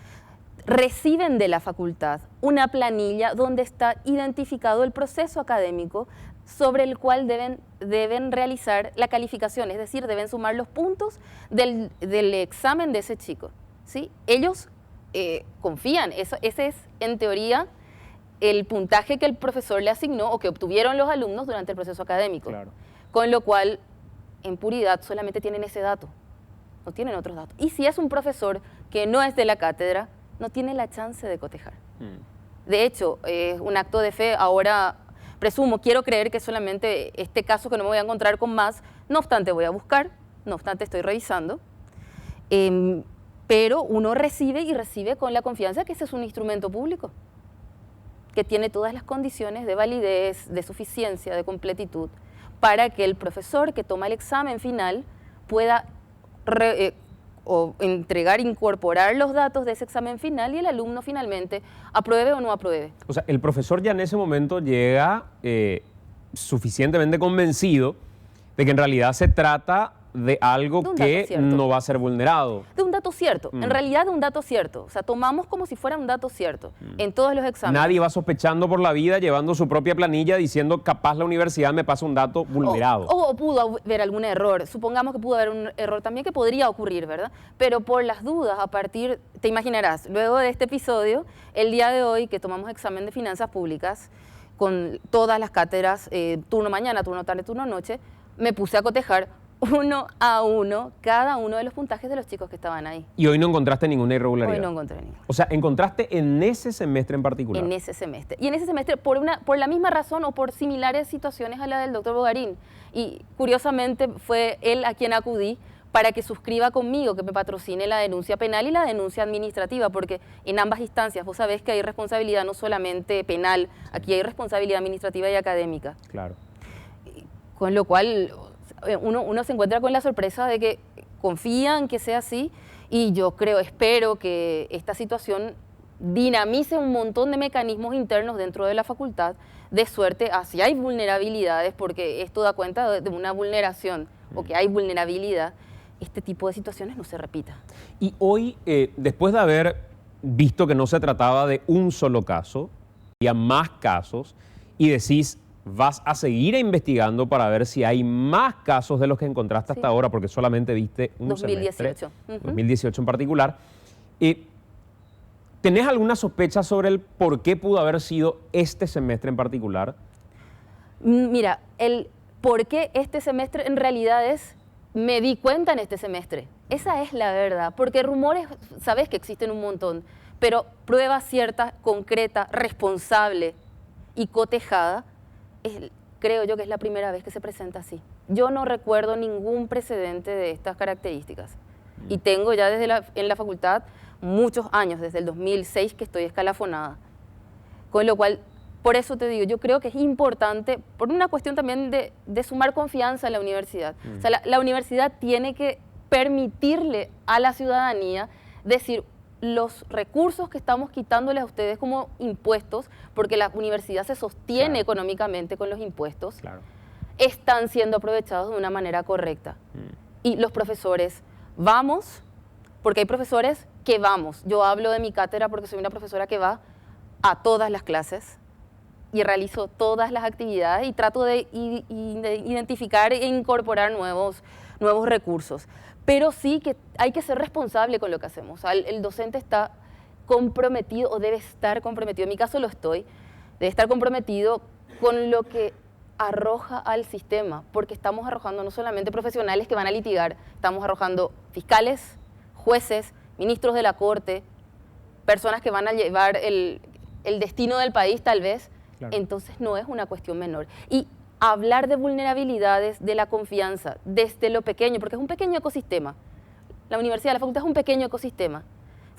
reciben de la facultad una planilla donde está identificado el proceso académico sobre el cual deben realizar la calificación, es decir, deben sumar los puntos del examen de ese chico, ¿sí? Ellos confían, ese es en teoría el puntaje que el profesor le asignó o que obtuvieron los alumnos durante el proceso académico. Claro. Con lo cual, en puridad, solamente tienen ese dato, no tienen otros datos. Y si es un profesor que no es de la cátedra, no tiene la chance de cotejar. De hecho, es un acto de fe. Ahora, quiero creer que solamente este caso, que no me voy a encontrar con más, no obstante voy a buscar, no obstante estoy revisando, pero uno recibe con la confianza que ese es un instrumento público, que tiene todas las condiciones de validez, de suficiencia, de completitud, para que el profesor que toma el examen final pueda incorporar los datos de ese examen final y el alumno finalmente apruebe o no apruebe. O sea, el profesor ya en ese momento llega suficientemente convencido de que en realidad se trata de algo que no va a ser vulnerado. De un dato cierto, en realidad de un dato cierto. O sea, tomamos como si fuera un dato cierto en todos los exámenes. Nadie va sospechando por la vida llevando su propia planilla diciendo capaz la universidad me pasa un dato vulnerado. O pudo haber algún error. Supongamos que pudo haber un error también que podría ocurrir, ¿verdad? Pero por las dudas, te imaginarás, luego de este episodio, el día de hoy que tomamos examen de finanzas públicas con todas las cátedras, turno mañana, turno tarde, turno noche, me puse a cotejar 1 a 1 cada uno de los puntajes de los chicos que estaban ahí. ¿Y hoy no encontraste ninguna irregularidad? Hoy no encontré ninguna. O sea, ¿encontraste en ese semestre en particular? En ese semestre. Y en ese semestre, por la misma razón o por similares situaciones a la del doctor Bogarín. Y curiosamente fue él a quien acudí para que suscriba conmigo, que me patrocine la denuncia penal y la denuncia administrativa, porque en ambas instancias vos sabés que hay responsabilidad no solamente penal, aquí hay responsabilidad administrativa y académica. Claro. Con lo cual uno se encuentra con la sorpresa de que confían que sea así, y yo espero que esta situación dinamice un montón de mecanismos internos dentro de la facultad, de suerte a si hay vulnerabilidades, porque esto da cuenta de una vulneración o que hay vulnerabilidad, este tipo de situaciones no se repita. Y hoy, después de haber visto que no se trataba de un solo caso, había más casos, y decís, vas a seguir investigando para ver si hay más casos de los que encontraste hasta ahora, porque solamente viste un 2018. semestre, 2018 en particular. ¿Tenés alguna sospecha sobre el por qué pudo haber sido este semestre en particular? Mira, el por qué este semestre en realidad me di cuenta en este semestre. Esa es la verdad, porque rumores, sabes que existen un montón, pero prueba cierta, concreta, responsable y cotejada, creo yo que es la primera vez que se presenta así. Yo no recuerdo ningún precedente de estas características. Y tengo ya en la facultad muchos años, desde el 2006 que estoy escalafonada. Con lo cual, por eso te digo, yo creo que es importante, por una cuestión también de sumar confianza en la universidad. O sea, la universidad tiene que permitirle a la ciudadanía decir los recursos que estamos quitándoles a ustedes como impuestos, porque la universidad se sostiene económicamente con los impuestos, están siendo aprovechados de una manera correcta. Y los profesores, vamos, porque hay profesores que vamos. Yo hablo de mi cátedra porque soy una profesora que va a todas las clases y realizo todas las actividades y trato de identificar e incorporar nuevos recursos. Pero sí que hay que ser responsable con lo que hacemos. O sea, el docente está comprometido o debe estar comprometido, en mi caso lo estoy, debe estar comprometido con lo que arroja al sistema, porque estamos arrojando no solamente profesionales que van a litigar, estamos arrojando fiscales, jueces, ministros de la Corte, personas que van a llevar el destino del país tal vez. Claro. Entonces no es una cuestión menor. Y hablar de vulnerabilidades, de la confianza, desde lo pequeño, porque es un pequeño ecosistema. La universidad, la facultad es un pequeño ecosistema,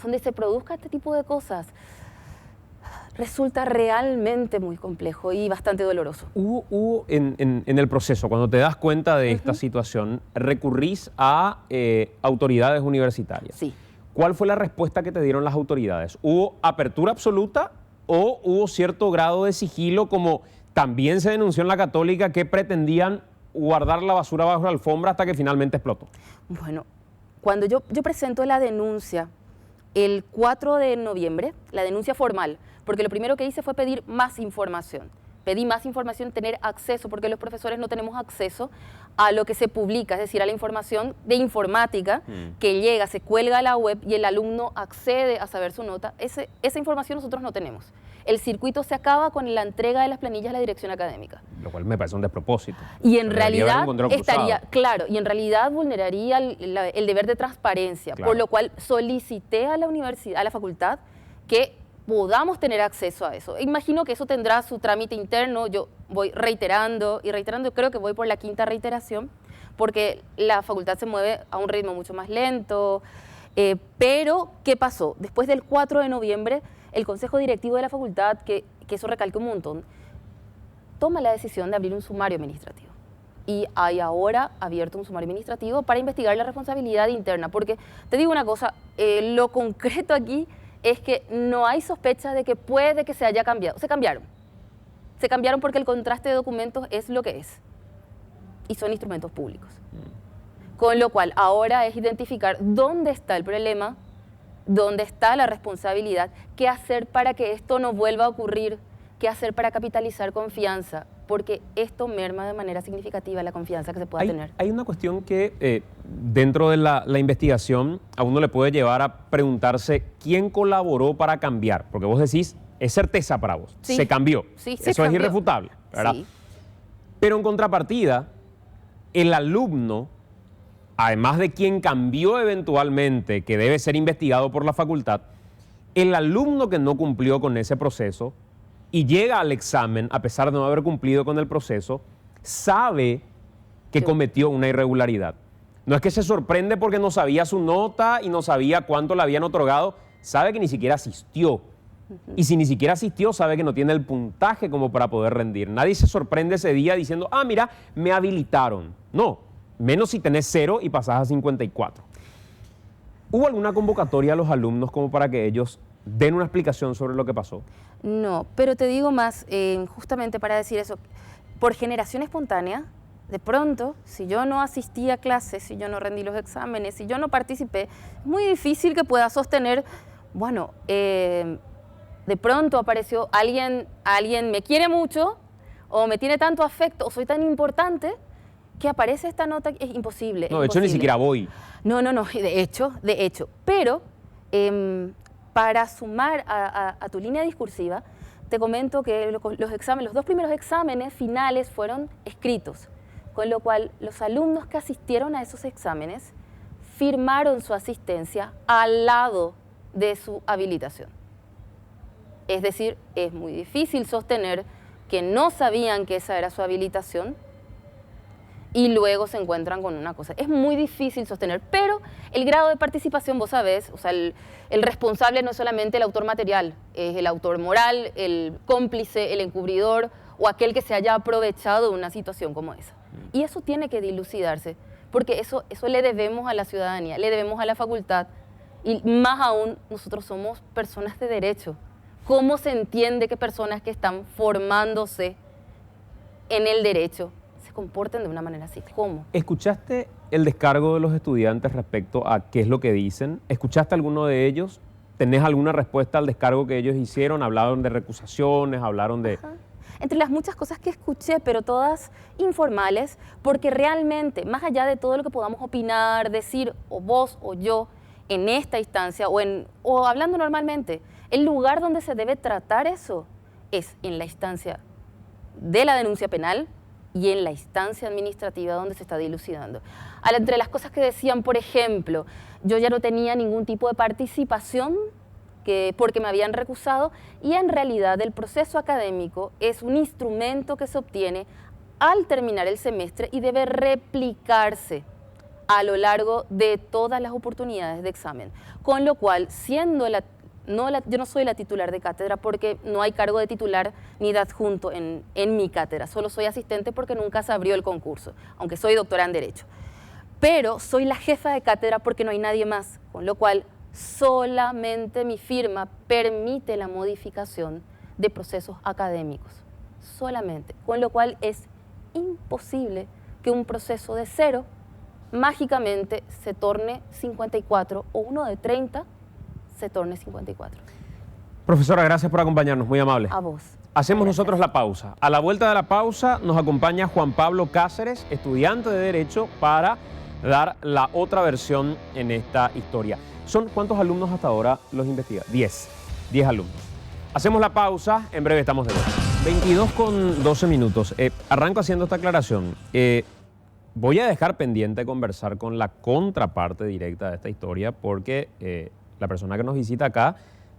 donde se produzca este tipo de cosas. Resulta realmente muy complejo y bastante doloroso. Hubo en el proceso, cuando te das cuenta de esta situación, recurrís a autoridades universitarias. Sí. ¿Cuál fue la respuesta que te dieron las autoridades? ¿Hubo apertura absoluta o hubo cierto grado de sigilo, como también se denunció en la Católica, que pretendían guardar la basura bajo la alfombra hasta que finalmente explotó? Bueno, cuando yo presento la denuncia el 4 de noviembre, la denuncia formal, porque lo primero que hice fue pedir más información. Pedí más información, tener acceso, porque los profesores no tenemos acceso a lo que se publica, es decir, a la información de informática que llega, se cuelga a la web y el alumno accede a saber su nota. Esa información nosotros no tenemos. El circuito se acaba con la entrega de las planillas a la dirección académica. Lo cual me parece un despropósito. Y en realidad y en realidad vulneraría el deber de transparencia, por lo cual solicité a la universidad, a la facultad, que podamos tener acceso a eso. Imagino que eso tendrá su trámite interno, yo voy reiterando y reiterando, creo que voy por la 5ª reiteración, porque la facultad se mueve a un ritmo mucho más lento, pero ¿qué pasó? Después del 4 de noviembre, el Consejo Directivo de la facultad, que eso recalca un montón, toma la decisión de abrir un sumario administrativo. Y hay ahora abierto un sumario administrativo para investigar la responsabilidad interna, porque te digo una cosa, lo concreto aquí es que no hay sospecha de que puede que se haya cambiado. Se cambiaron. Se cambiaron porque el contraste de documentos es lo que es. Y son instrumentos públicos. Con lo cual, ahora es identificar dónde está el problema, dónde está la responsabilidad, qué hacer para que esto no vuelva a ocurrir, qué hacer para capitalizar confianza, porque esto merma de manera significativa la confianza que se pueda tener. Hay una cuestión que dentro de la investigación a uno le puede llevar a preguntarse quién colaboró para cambiar, porque vos decís, es certeza para vos, sí, se cambió, sí, eso es irrefutable, ¿verdad? Sí. Pero en contrapartida, el alumno, además de quien cambió eventualmente, que debe ser investigado por la facultad, el alumno que no cumplió con ese proceso y llega al examen, a pesar de no haber cumplido con el proceso, sabe que cometió una irregularidad. No es que se sorprende porque no sabía su nota y no sabía cuánto le habían otorgado, sabe que ni siquiera asistió. Y si ni siquiera asistió, sabe que no tiene el puntaje como para poder rendir. Nadie se sorprende ese día diciendo, ah, mira, me habilitaron. No, menos si tenés 0 y pasás a 54. ¿Hubo alguna convocatoria a los alumnos como para que ellos den una explicación sobre lo que pasó? No, pero te digo más, justamente para decir eso, por generación espontánea, de pronto, si yo no asistí a clases, si yo no rendí los exámenes, si yo no participé, es muy difícil que pueda sostener, bueno, de pronto apareció alguien me quiere mucho, o me tiene tanto afecto, o soy tan importante, que aparece esta nota, es imposible. No, de hecho ni siquiera voy. No, de hecho, pero para sumar a tu línea discursiva, te comento que los 2 primeros exámenes finales fueron escritos, con lo cual los alumnos que asistieron a esos exámenes firmaron su asistencia al lado de su habilitación. Es decir, es muy difícil sostener que no sabían que esa era su habilitación y luego se encuentran con una cosa. Es muy difícil sostener, pero el grado de participación, vos sabés, o sea, el responsable no es solamente el autor material, es el autor moral, el cómplice, el encubridor o aquel que se haya aprovechado de una situación como esa. Y eso tiene que dilucidarse, porque eso le debemos a la ciudadanía, le debemos a la facultad, y más aún, nosotros somos personas de derecho. ¿Cómo se entiende que personas que están formándose en el derecho se comporten de una manera así? ¿Cómo? ¿Escuchaste el descargo de los estudiantes respecto a qué es lo que dicen? ¿Escuchaste alguno de ellos? ¿Tenés alguna respuesta al descargo que ellos hicieron? ¿Hablaron de recusaciones? ¿Hablaron de...? Ajá. Entre las muchas cosas que escuché, pero todas informales, porque realmente, más allá de todo lo que podamos opinar, decir, o vos o yo, en esta instancia, o hablando normalmente, el lugar donde se debe tratar eso es en la instancia de la denuncia penal y en la instancia administrativa donde se está dilucidando. Entre las cosas que decían, por ejemplo, yo ya no tenía ningún tipo de participación porque me habían recusado, y en realidad el proceso académico es un instrumento que se obtiene al terminar el semestre y debe replicarse a lo largo de todas las oportunidades de examen. Con lo cual, siendo yo no soy la titular de cátedra porque no hay cargo de titular ni de adjunto en mi cátedra, solo soy asistente porque nunca se abrió el concurso, aunque soy doctora en Derecho. Pero soy la jefa de cátedra porque no hay nadie más, con lo cual solamente mi firma permite la modificación de procesos académicos, solamente, con lo cual es imposible que un proceso de 0 mágicamente se torne 54 o uno de 30 se torne 54. Profesora, gracias por acompañarnos, muy amable. A vos. Hacemos nosotros la pausa. A la vuelta de la pausa nos acompaña Juan Pablo Cáceres, estudiante de Derecho, para dar la otra versión en esta historia. ¿Cuántos alumnos hasta ahora los investiga? 10 alumnos. Hacemos la pausa, en breve estamos de vuelta. 22:12 minutos. Arranco haciendo esta aclaración. Voy a dejar pendiente conversar con la contraparte directa de esta historia porque la persona que nos visita acá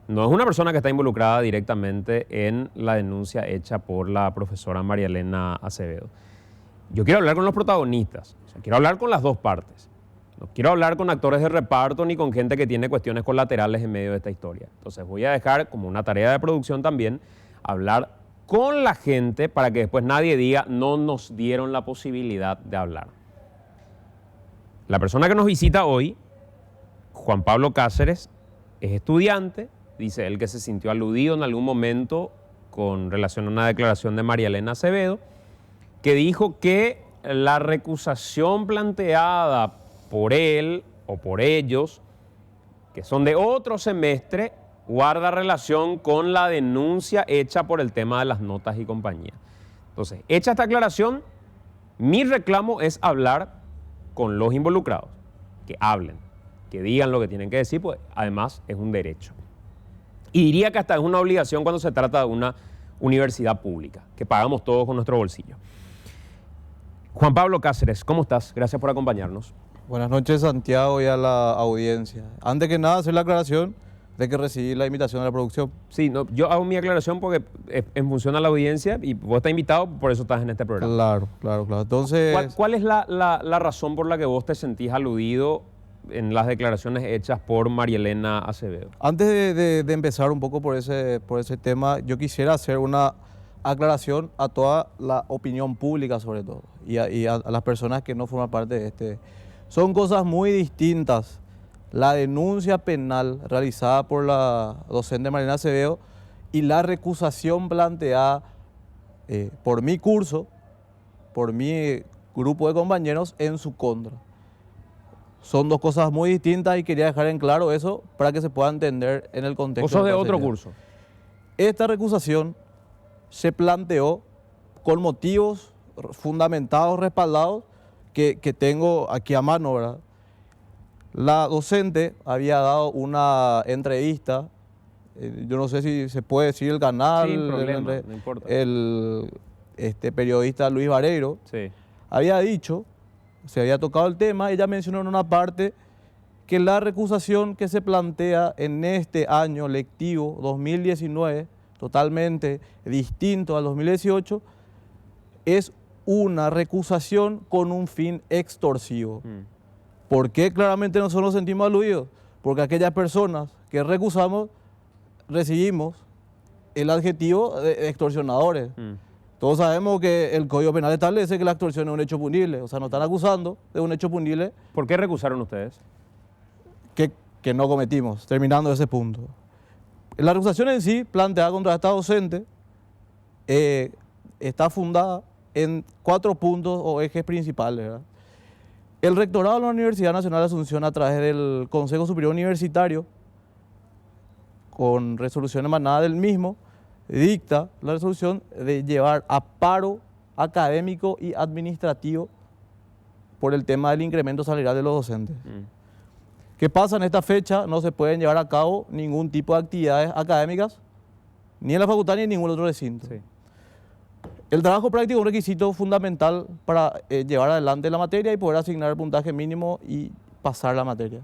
no es una persona que está involucrada directamente en la denuncia hecha por la profesora María Elena Acevedo. Yo quiero hablar con los protagonistas, o sea, quiero hablar con las dos partes. No quiero hablar con actores de reparto ni con gente que tiene cuestiones colaterales en medio de esta historia. Entonces voy a dejar como una tarea de producción también hablar con la gente para que después nadie diga no nos dieron la posibilidad de hablar. La persona que nos visita hoy, Juan Pablo Cáceres, es estudiante, dice él que se sintió aludido en algún momento con relación a una declaración de María Elena Acevedo, que dijo que la recusación planteada por él o por ellos, que son de otro semestre, guarda relación con la denuncia hecha por el tema de las notas y compañía. Entonces, hecha esta aclaración, mi reclamo es hablar con los involucrados, que hablen, que digan lo que tienen que decir, pues además es un derecho. Y diría que hasta es una obligación cuando se trata de una universidad pública, que pagamos todos con nuestro bolsillo. Juan Pablo Cáceres, ¿cómo estás? Gracias por acompañarnos. Buenas noches, Santiago, y a la audiencia. Antes que nada, hacer la aclaración, de que recibí la invitación de la producción. Sí, no, yo hago mi aclaración porque en función a la audiencia y vos estás invitado, por eso estás en este programa. Claro. Entonces, ¿Cuál es la razón por la que vos te sentís aludido en las declaraciones hechas por Marielena Acevedo? antes de empezar un poco por ese tema, yo quisiera hacer una aclaración a toda la opinión pública sobre todo y a las personas que no forman parte de este. Son cosas muy distintas. La denuncia penal realizada por la docente Marielena Acevedo y la recusación planteada por mi curso, por mi grupo de compañeros en su contra. Son dos cosas muy distintas y quería dejar en claro eso para que se pueda entender en el contexto. ¿Vos sos de del otro procedimiento. curso? Esta recusación se planteó con motivos fundamentados, respaldados, que tengo aquí a mano, ¿verdad? La docente había dado una entrevista, yo no sé si se puede decir el canal, Sin problema, no importa. el periodista Luis Vareiro, Sí. había dicho, se había tocado el tema, ella mencionó en una parte que la recusación que se plantea en este año lectivo 2019, totalmente distinto al 2018, es una recusación con un fin extorsivo. ¿Por qué claramente nosotros nos sentimos aludidos? Porque aquellas personas que recusamos recibimos el adjetivo de extorsionadores. Todos sabemos que el Código Penal establece que la extorsión es un hecho punible, o sea, nos están acusando de un hecho punible ¿Por qué recusaron ustedes? que no cometimos, terminando ese punto. La acusación en sí, planteada contra esta docente, está fundada en 4 puntos o ejes principales, ¿verdad? El rectorado de la Universidad Nacional de Asunción, a través del Consejo Superior Universitario, con resolución emanada del mismo, dicta la resolución de llevar a paro académico y administrativo por el tema del incremento salarial de los docentes. ¿Qué pasa? En esta fecha no se pueden llevar a cabo ningún tipo de actividades académicas, ni en la facultad ni en ningún otro recinto. Sí. El trabajo práctico es un requisito fundamental para llevar adelante la materia y poder asignar el puntaje mínimo y pasar la materia.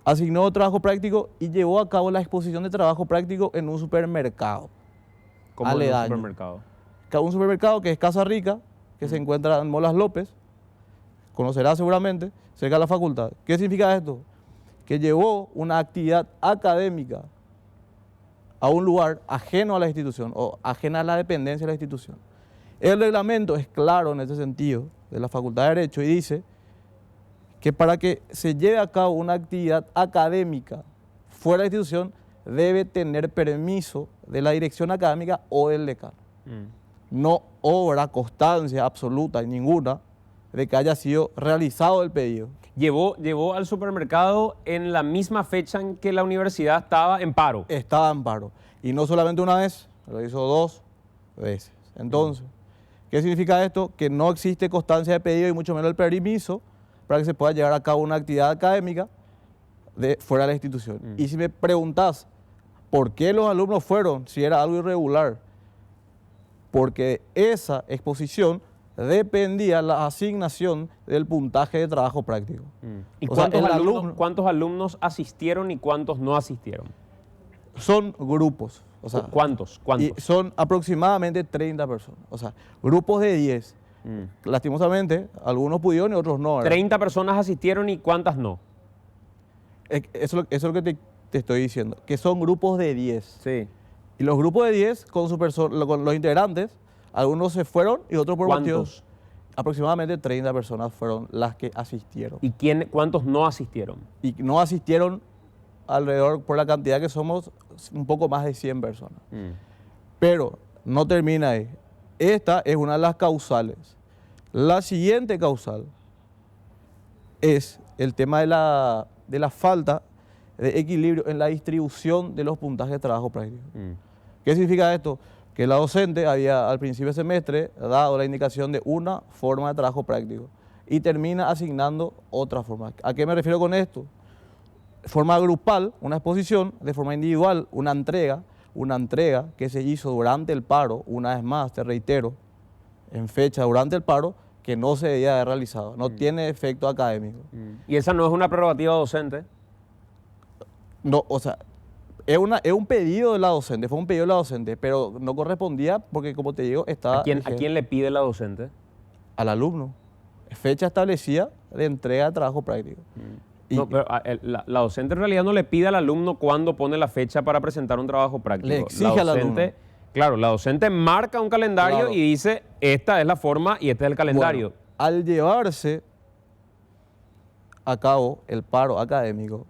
Asignó trabajo práctico y llevó a cabo la exposición de trabajo práctico en un supermercado. ¿Cómo en un aledaño. supermercado? Un supermercado que es Casa Rica, que se encuentra en Molas López, conocerá seguramente, cerca de la facultad. ¿Qué significa esto? Que llevó una actividad académica a un lugar ajeno a la institución o ajena a la dependencia de la institución. El reglamento es claro en ese sentido de la Facultad de Derecho y dice que para que se lleve a cabo una actividad académica fuera de la institución debe tener permiso de la dirección académica o del decano. No obra constancia absoluta ninguna de que haya sido realizado el pedido. Llevó al supermercado en la misma fecha en que la universidad estaba en paro. Estaba en paro. Y no solamente una vez, lo hizo 2 veces. Entonces, ¿qué significa esto? Que no existe constancia de pedido y mucho menos el permiso para que se pueda llevar a cabo una actividad académica fuera de la institución. Y si me preguntás por qué los alumnos fueron, si era algo irregular, porque esa exposición dependía la asignación del puntaje de trabajo práctico. ¿Y O sea, cuántos alumnos asistieron y cuántos no asistieron? Son grupos. O sea, ¿Cuántos? y son aproximadamente 30 personas. O sea, grupos de 10. Lastimosamente, algunos pudieron y otros no, ¿verdad? 30 personas asistieron y ¿cuántas no? Eso es lo que te estoy diciendo, que son grupos de 10. Sí. Y los grupos de 10, con los integrantes, algunos se fueron y otros por motivos. ¿Cuántos? Aproximadamente 30 personas fueron las que asistieron. ¿Y cuántos no asistieron? Y no asistieron alrededor, por la cantidad que somos, un poco más de 100 personas. Pero no termina ahí. Esta es una de las causales. La siguiente causal es el tema de la falta de equilibrio en la distribución de los puntajes de trabajo práctico. ¿Qué significa esto? Que la docente había al principio del semestre dado la indicación de una forma de trabajo práctico y termina asignando otra forma. ¿A qué me refiero con esto? De forma grupal, una exposición; de forma individual, una entrega que se hizo durante el paro, una vez más, te reitero, en fecha durante el paro, que no se debía haber realizado, no tiene efecto académico. ¿Y esa no es una prerrogativa docente? No, o sea, Es un pedido de la docente, fue un pedido de la docente, pero no correspondía porque, como te digo, estaba... ¿A quién le pide la docente? Al alumno. Fecha establecida de entrega de trabajo práctico. Y No, pero la docente en realidad no le pide al alumno cuándo pone la fecha para presentar un trabajo práctico. Le exige al alumno. Claro, la docente marca un calendario Claro. y dice, esta es la forma y este es el calendario. Bueno, al llevarse a cabo el paro académico,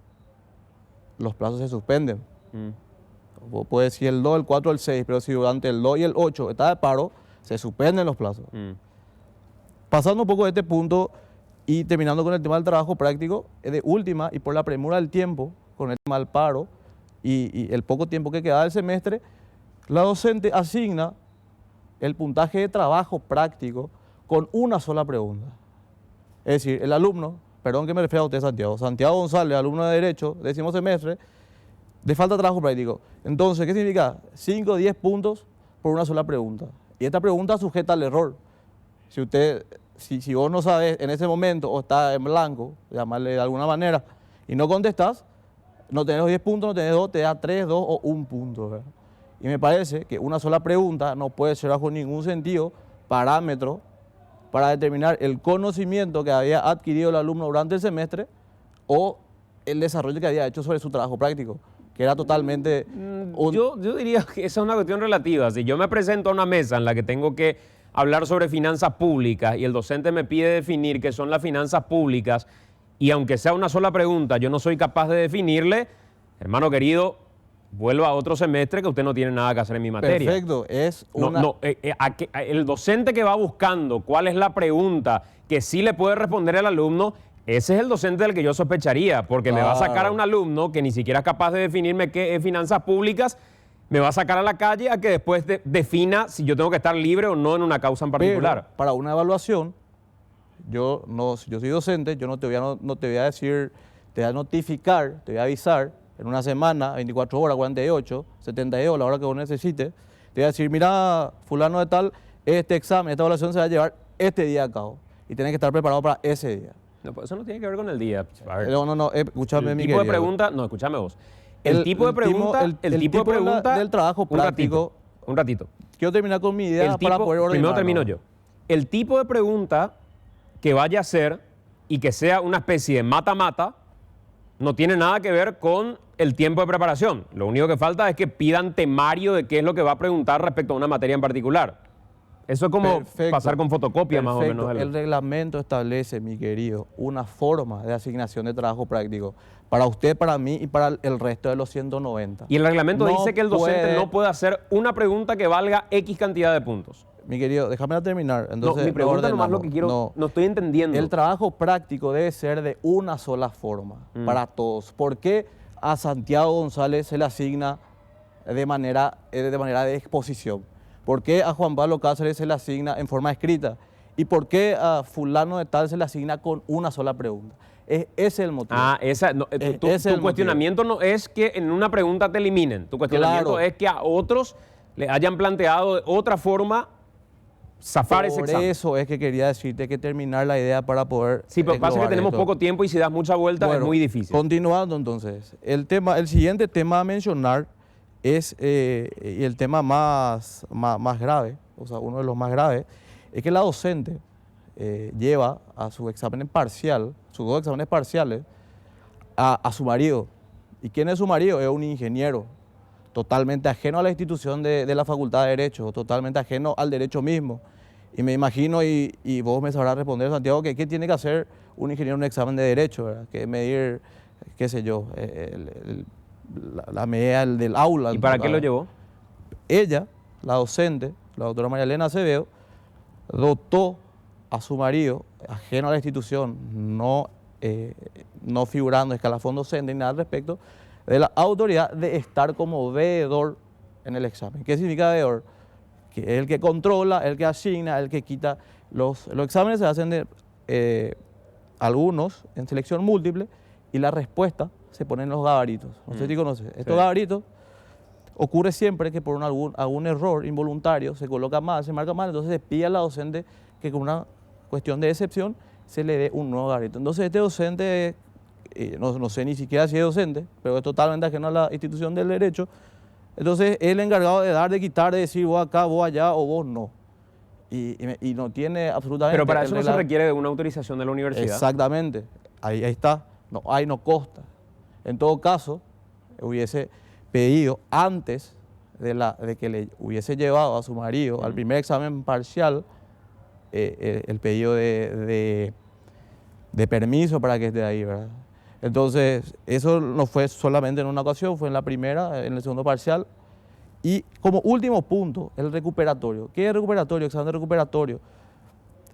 los plazos se suspenden. Vos puedes decir el 2, el 4, el 6, pero si durante el 2 y el 8 está de paro, se suspenden los plazos. Pasando un poco de este punto y terminando con el tema del trabajo práctico, de última y por la premura del tiempo, con el tema del paro y el poco tiempo que queda del semestre, la docente asigna el puntaje de trabajo práctico con una sola pregunta. Es decir, el alumno, perdón que me refiero a usted, Santiago González, alumno de Derecho, 10º semestre, le falta trabajo práctico. Entonces, ¿qué significa? 5 o 10 puntos por una sola pregunta. Y esta pregunta sujeta al error. Si vos no sabes en ese momento o está en blanco, llamarle de alguna manera, y no contestás, no tenés los 10 puntos, no tenés 2, te da 3, 2 o 1 punto, ¿verdad? Y me parece que una sola pregunta no puede ser bajo ningún sentido parámetro para determinar el conocimiento que había adquirido el alumno durante el semestre o el desarrollo que había hecho sobre su trabajo práctico, que era totalmente... Yo diría que esa es una cuestión relativa. Si yo me presento a una mesa en la que tengo que hablar sobre finanzas públicas y el docente me pide definir qué son las finanzas públicas y aunque sea una sola pregunta, yo no soy capaz de definirle, hermano querido, vuelva a otro semestre que usted no tiene nada que hacer en mi materia. Perfecto, es una... El docente que va buscando cuál es la pregunta que sí le puede responder el alumno, ese es el docente del que yo sospecharía, porque me va a sacar a un alumno que ni siquiera es capaz de definirme qué es finanzas públicas, me va a sacar a la calle a que después defina si yo tengo que estar libre o no en una causa en particular. Pero para una evaluación, si yo soy docente, yo no te voy a decir, te voy a notificar, te voy a avisar en una semana, 24 horas, 48, 72, la hora que vos necesites, te voy a decir, mira, fulano de tal, este examen, esta evaluación se va a llevar este día a cabo y tienes que estar preparado para ese día. No, pues eso no tiene que ver con el día. A ver, No, escúchame, mi tipo de querido. pregunta, no, escúchame vos. El tipo de pregunta del trabajo práctico. Un ratito. Quiero terminar con mi idea para poder ordenar. Primero termino yo. El tipo de pregunta que vaya a ser y que sea una especie de mata-mata no tiene nada que ver con el tiempo de preparación. Lo único que falta es que pidan temario de qué es lo que va a preguntar respecto a una materia en particular. Eso es como pasar con fotocopia más o menos. El reglamento establece, mi querido, una forma de asignación de trabajo práctico para usted, para mí y para el resto de los 190. Y el reglamento dice que el docente no puede hacer una pregunta que valga X cantidad de puntos. Mi querido, déjame terminar. Entonces, no, mi pregunta nomás lo que quiero, no estoy entendiendo. El trabajo práctico debe ser de una sola forma para todos. ¿Por qué a Santiago González se le asigna de manera de exposición? ¿Por qué a Juan Pablo Cáceres se le asigna en forma escrita? ¿Y por qué a fulano de tal se le asigna con una sola pregunta? Ese es el motivo. Tu cuestionamiento no es que en una pregunta te eliminen. Tu cuestionamiento es que a otros le hayan planteado de otra forma zafar ese examen. Por eso es que quería decirte que terminar la idea para poder... Sí, pero pasa que tenemos poco tiempo y si das mucha vuelta es muy difícil. Continuando entonces, el siguiente tema a mencionar es el tema más grave, o sea, uno de los más graves, es que la docente lleva a su examen parcial, sus 2 exámenes parciales, a su marido. ¿Y quién es su marido? Es un ingeniero, totalmente ajeno a la institución de la Facultad de Derecho, totalmente ajeno al derecho mismo. Y me imagino, y vos me sabrás responder, Santiago, que ¿qué tiene que hacer un ingeniero en un examen de derecho? ¿Verdad? Que medir, qué sé yo, la medida del aula. ¿Y para qué lo llevó? Ella, la docente, la doctora María Elena Acevedo, dotó a su marido, ajeno a la institución, no figurando escalafón docente ni nada al respecto, de la autoridad de estar como veedor en el examen. ¿Qué significa veedor? Que es el que controla, el que asigna, el que quita. Los exámenes se hacen de algunos en selección múltiple y la respuesta se pone en los gabaritos. No sé si conoces. Estos gabaritos ocurre siempre que por algún error involuntario se coloca mal, se marca mal, entonces se pide a la docente que con una cuestión de excepción se le dé un nuevo gabarito. Entonces este docente no sé ni siquiera si es docente, pero es totalmente ajeno a la institución del derecho. Entonces, es el encargado de dar, de quitar, de decir vos acá, vos allá o vos no. Y no tiene absolutamente... Pero para eso no se requiere de una autorización de la universidad. Exactamente, ahí está, no consta. En todo caso, hubiese pedido antes de que le hubiese llevado a su marido al primer examen parcial el pedido de permiso para que esté ahí, ¿verdad? Entonces, eso no fue solamente en una ocasión, fue en la primera, en el segundo parcial. Y como último punto, el recuperatorio. ¿Qué es recuperatorio? Examen de recuperatorio.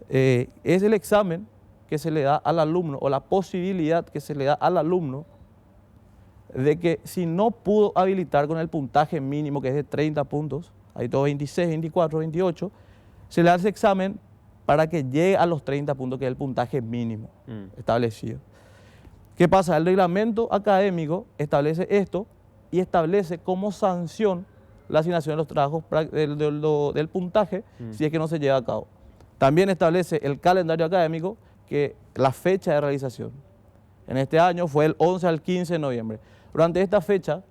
Es el examen que se le da al alumno o la posibilidad que se le da al alumno de que si no pudo habilitar con el puntaje mínimo, que es de 30 puntos, hay todos 26, 24, 28, se le da ese examen para que llegue a los 30 puntos, que es el puntaje mínimo establecido. ¿Qué pasa? El reglamento académico establece esto y establece como sanción la asignación de los trabajos del puntaje si es que no se lleva a cabo. También establece el calendario académico, que la fecha de realización. En este año fue el 11 al 15 de noviembre. Durante esta fecha,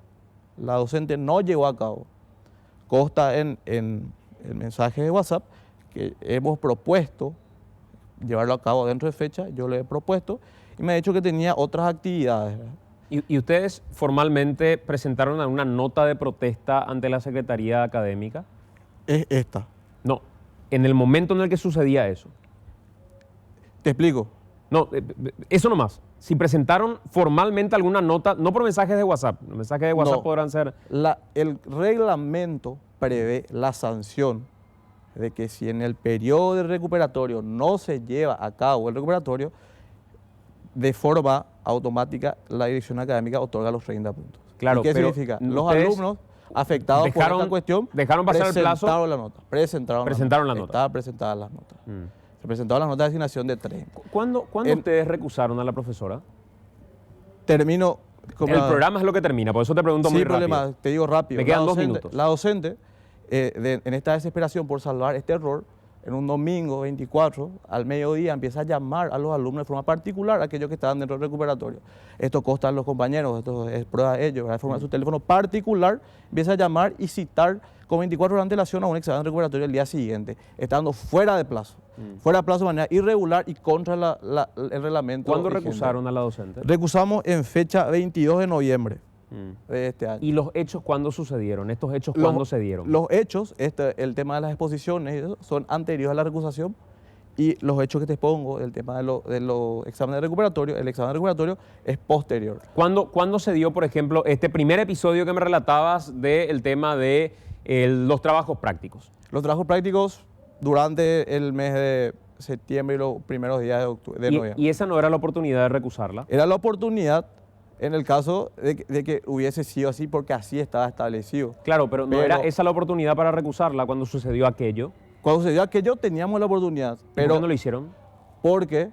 la docente no llevó a cabo. Consta en el mensaje de WhatsApp que hemos propuesto llevarlo a cabo dentro de fecha, yo le he propuesto y me ha dicho que tenía otras actividades. ¿Y ustedes formalmente presentaron alguna nota de protesta ante la Secretaría Académica? Es esta. No, en el momento en el que sucedía eso. Te explico. No, eso nomás. Si presentaron formalmente alguna nota, no por mensajes de WhatsApp, los mensajes de WhatsApp podrán ser... El reglamento prevé la sanción de que si en el periodo de recuperatorio no se lleva a cabo el recuperatorio, de forma automática la dirección académica otorga los 30 puntos. Claro, ¿Y qué significa? Los alumnos afectados por esta cuestión dejaron pasar el plazo, presentaron la nota. Presentaron la nota. Estaban presentadas las notas. Se presentaron las notas de asignación de 30. ¿Cuándo ustedes recusaron a la profesora? Termino... El programa es lo que termina, por eso te pregunto muy rápido. Problema, te digo rápido. Me quedan 2 minutos. La docente, en esta desesperación por salvar este error, en un domingo 24, al mediodía, empieza a llamar a los alumnos de forma particular, aquellos que estaban dentro del recuperatorio. Esto consta a los compañeros, esto es prueba de ellos, de forma de su teléfono particular, empieza a llamar y citar con 24 horas de antelación a un examen recuperatorio el día siguiente, estando fuera de plazo. Fuera de plazo de manera irregular y contra el reglamento. ¿Cuándo vigente. recusaron a la docente? Recusamos en fecha 22 de noviembre de este año. ¿Y los hechos cuándo sucedieron? ¿Estos hechos cuándo se dieron? Los hechos, el tema de las exposiciones, son anteriores a la recusación, y los hechos que te expongo, el tema de los exámenes recuperatorios, el examen recuperatorio es posterior. ¿Cuándo se dio, por ejemplo, este primer episodio que me relatabas del tema de los trabajos prácticos? Los trabajos prácticos durante el mes de septiembre y los primeros días de noviembre. ¿Y esa no era la oportunidad de recusarla? Era la oportunidad en el caso de que hubiese sido así, porque así estaba establecido. Claro, pero ¿no era esa la oportunidad para recusarla cuando sucedió aquello? Cuando sucedió aquello teníamos la oportunidad. Pero ¿por qué no lo hicieron? Porque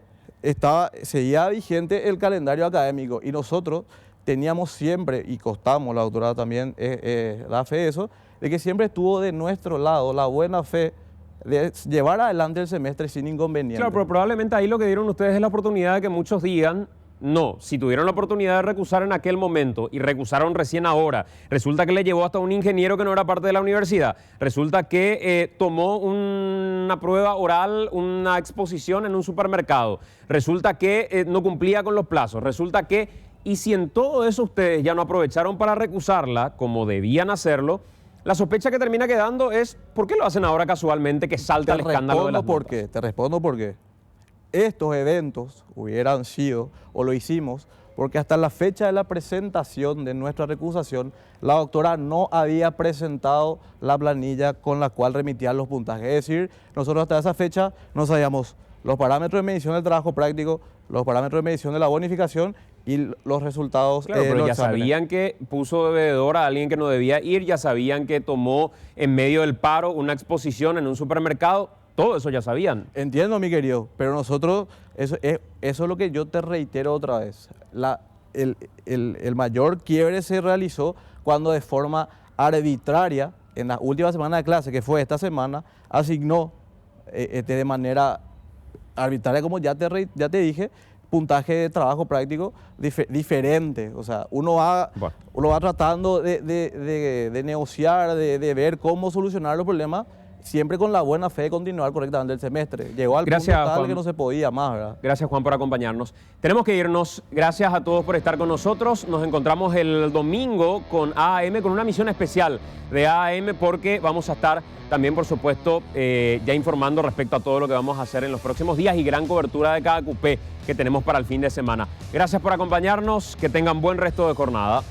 seguía vigente el calendario académico y nosotros teníamos siempre, y costamos, la doctora también da fe de eso, de que siempre estuvo de nuestro lado la buena fe de llevar adelante el semestre sin inconveniente. Claro, pero probablemente ahí lo que dieron ustedes es la oportunidad de que muchos digan, no, si tuvieron la oportunidad de recusar en aquel momento y recusaron recién ahora, resulta que le llevó hasta un ingeniero que no era parte de la universidad, resulta que tomó una prueba oral, una exposición en un supermercado, resulta que no cumplía con los plazos, resulta que, y si en todo eso ustedes ya no aprovecharon para recusarla como debían hacerlo, la sospecha que termina quedando es, ¿por qué lo hacen ahora casualmente que salta el escándalo de las notas? Te respondo por qué. Estos eventos hubieran sido, o lo hicimos, porque hasta la fecha de la presentación de nuestra recusación, la doctora no había presentado la planilla con la cual remitía los puntajes. Es decir, nosotros hasta esa fecha no sabíamos los parámetros de medición del trabajo práctico, los parámetros de medición de la bonificación y los resultados. Claro, pero ya sabían que puso de bebedor a alguien que no debía ir, ya sabían que tomó en medio del paro una exposición en un supermercado. Todo eso ya sabían. Entiendo, mi querido, pero nosotros, eso es lo que yo te reitero otra vez. El mayor quiebre se realizó cuando de forma arbitraria, en la última semana de clase, que fue esta semana, asignó de manera arbitraria, como ya te dije, puntaje de trabajo práctico diferente. O sea, uno va tratando de negociar, de ver cómo solucionar los problemas, siempre con la buena fe de continuar correctamente el semestre. Llegó al punto tal Juan, que no se podía más, ¿verdad? Gracias, Juan, por acompañarnos. Tenemos que irnos. Gracias a todos por estar con nosotros. Nos encontramos el domingo con AAM, con una misión especial de AAM, porque vamos a estar también, por supuesto, ya informando respecto a todo lo que vamos a hacer en los próximos días y gran cobertura de cada cupé que tenemos para el fin de semana. Gracias por acompañarnos. Que tengan buen resto de jornada.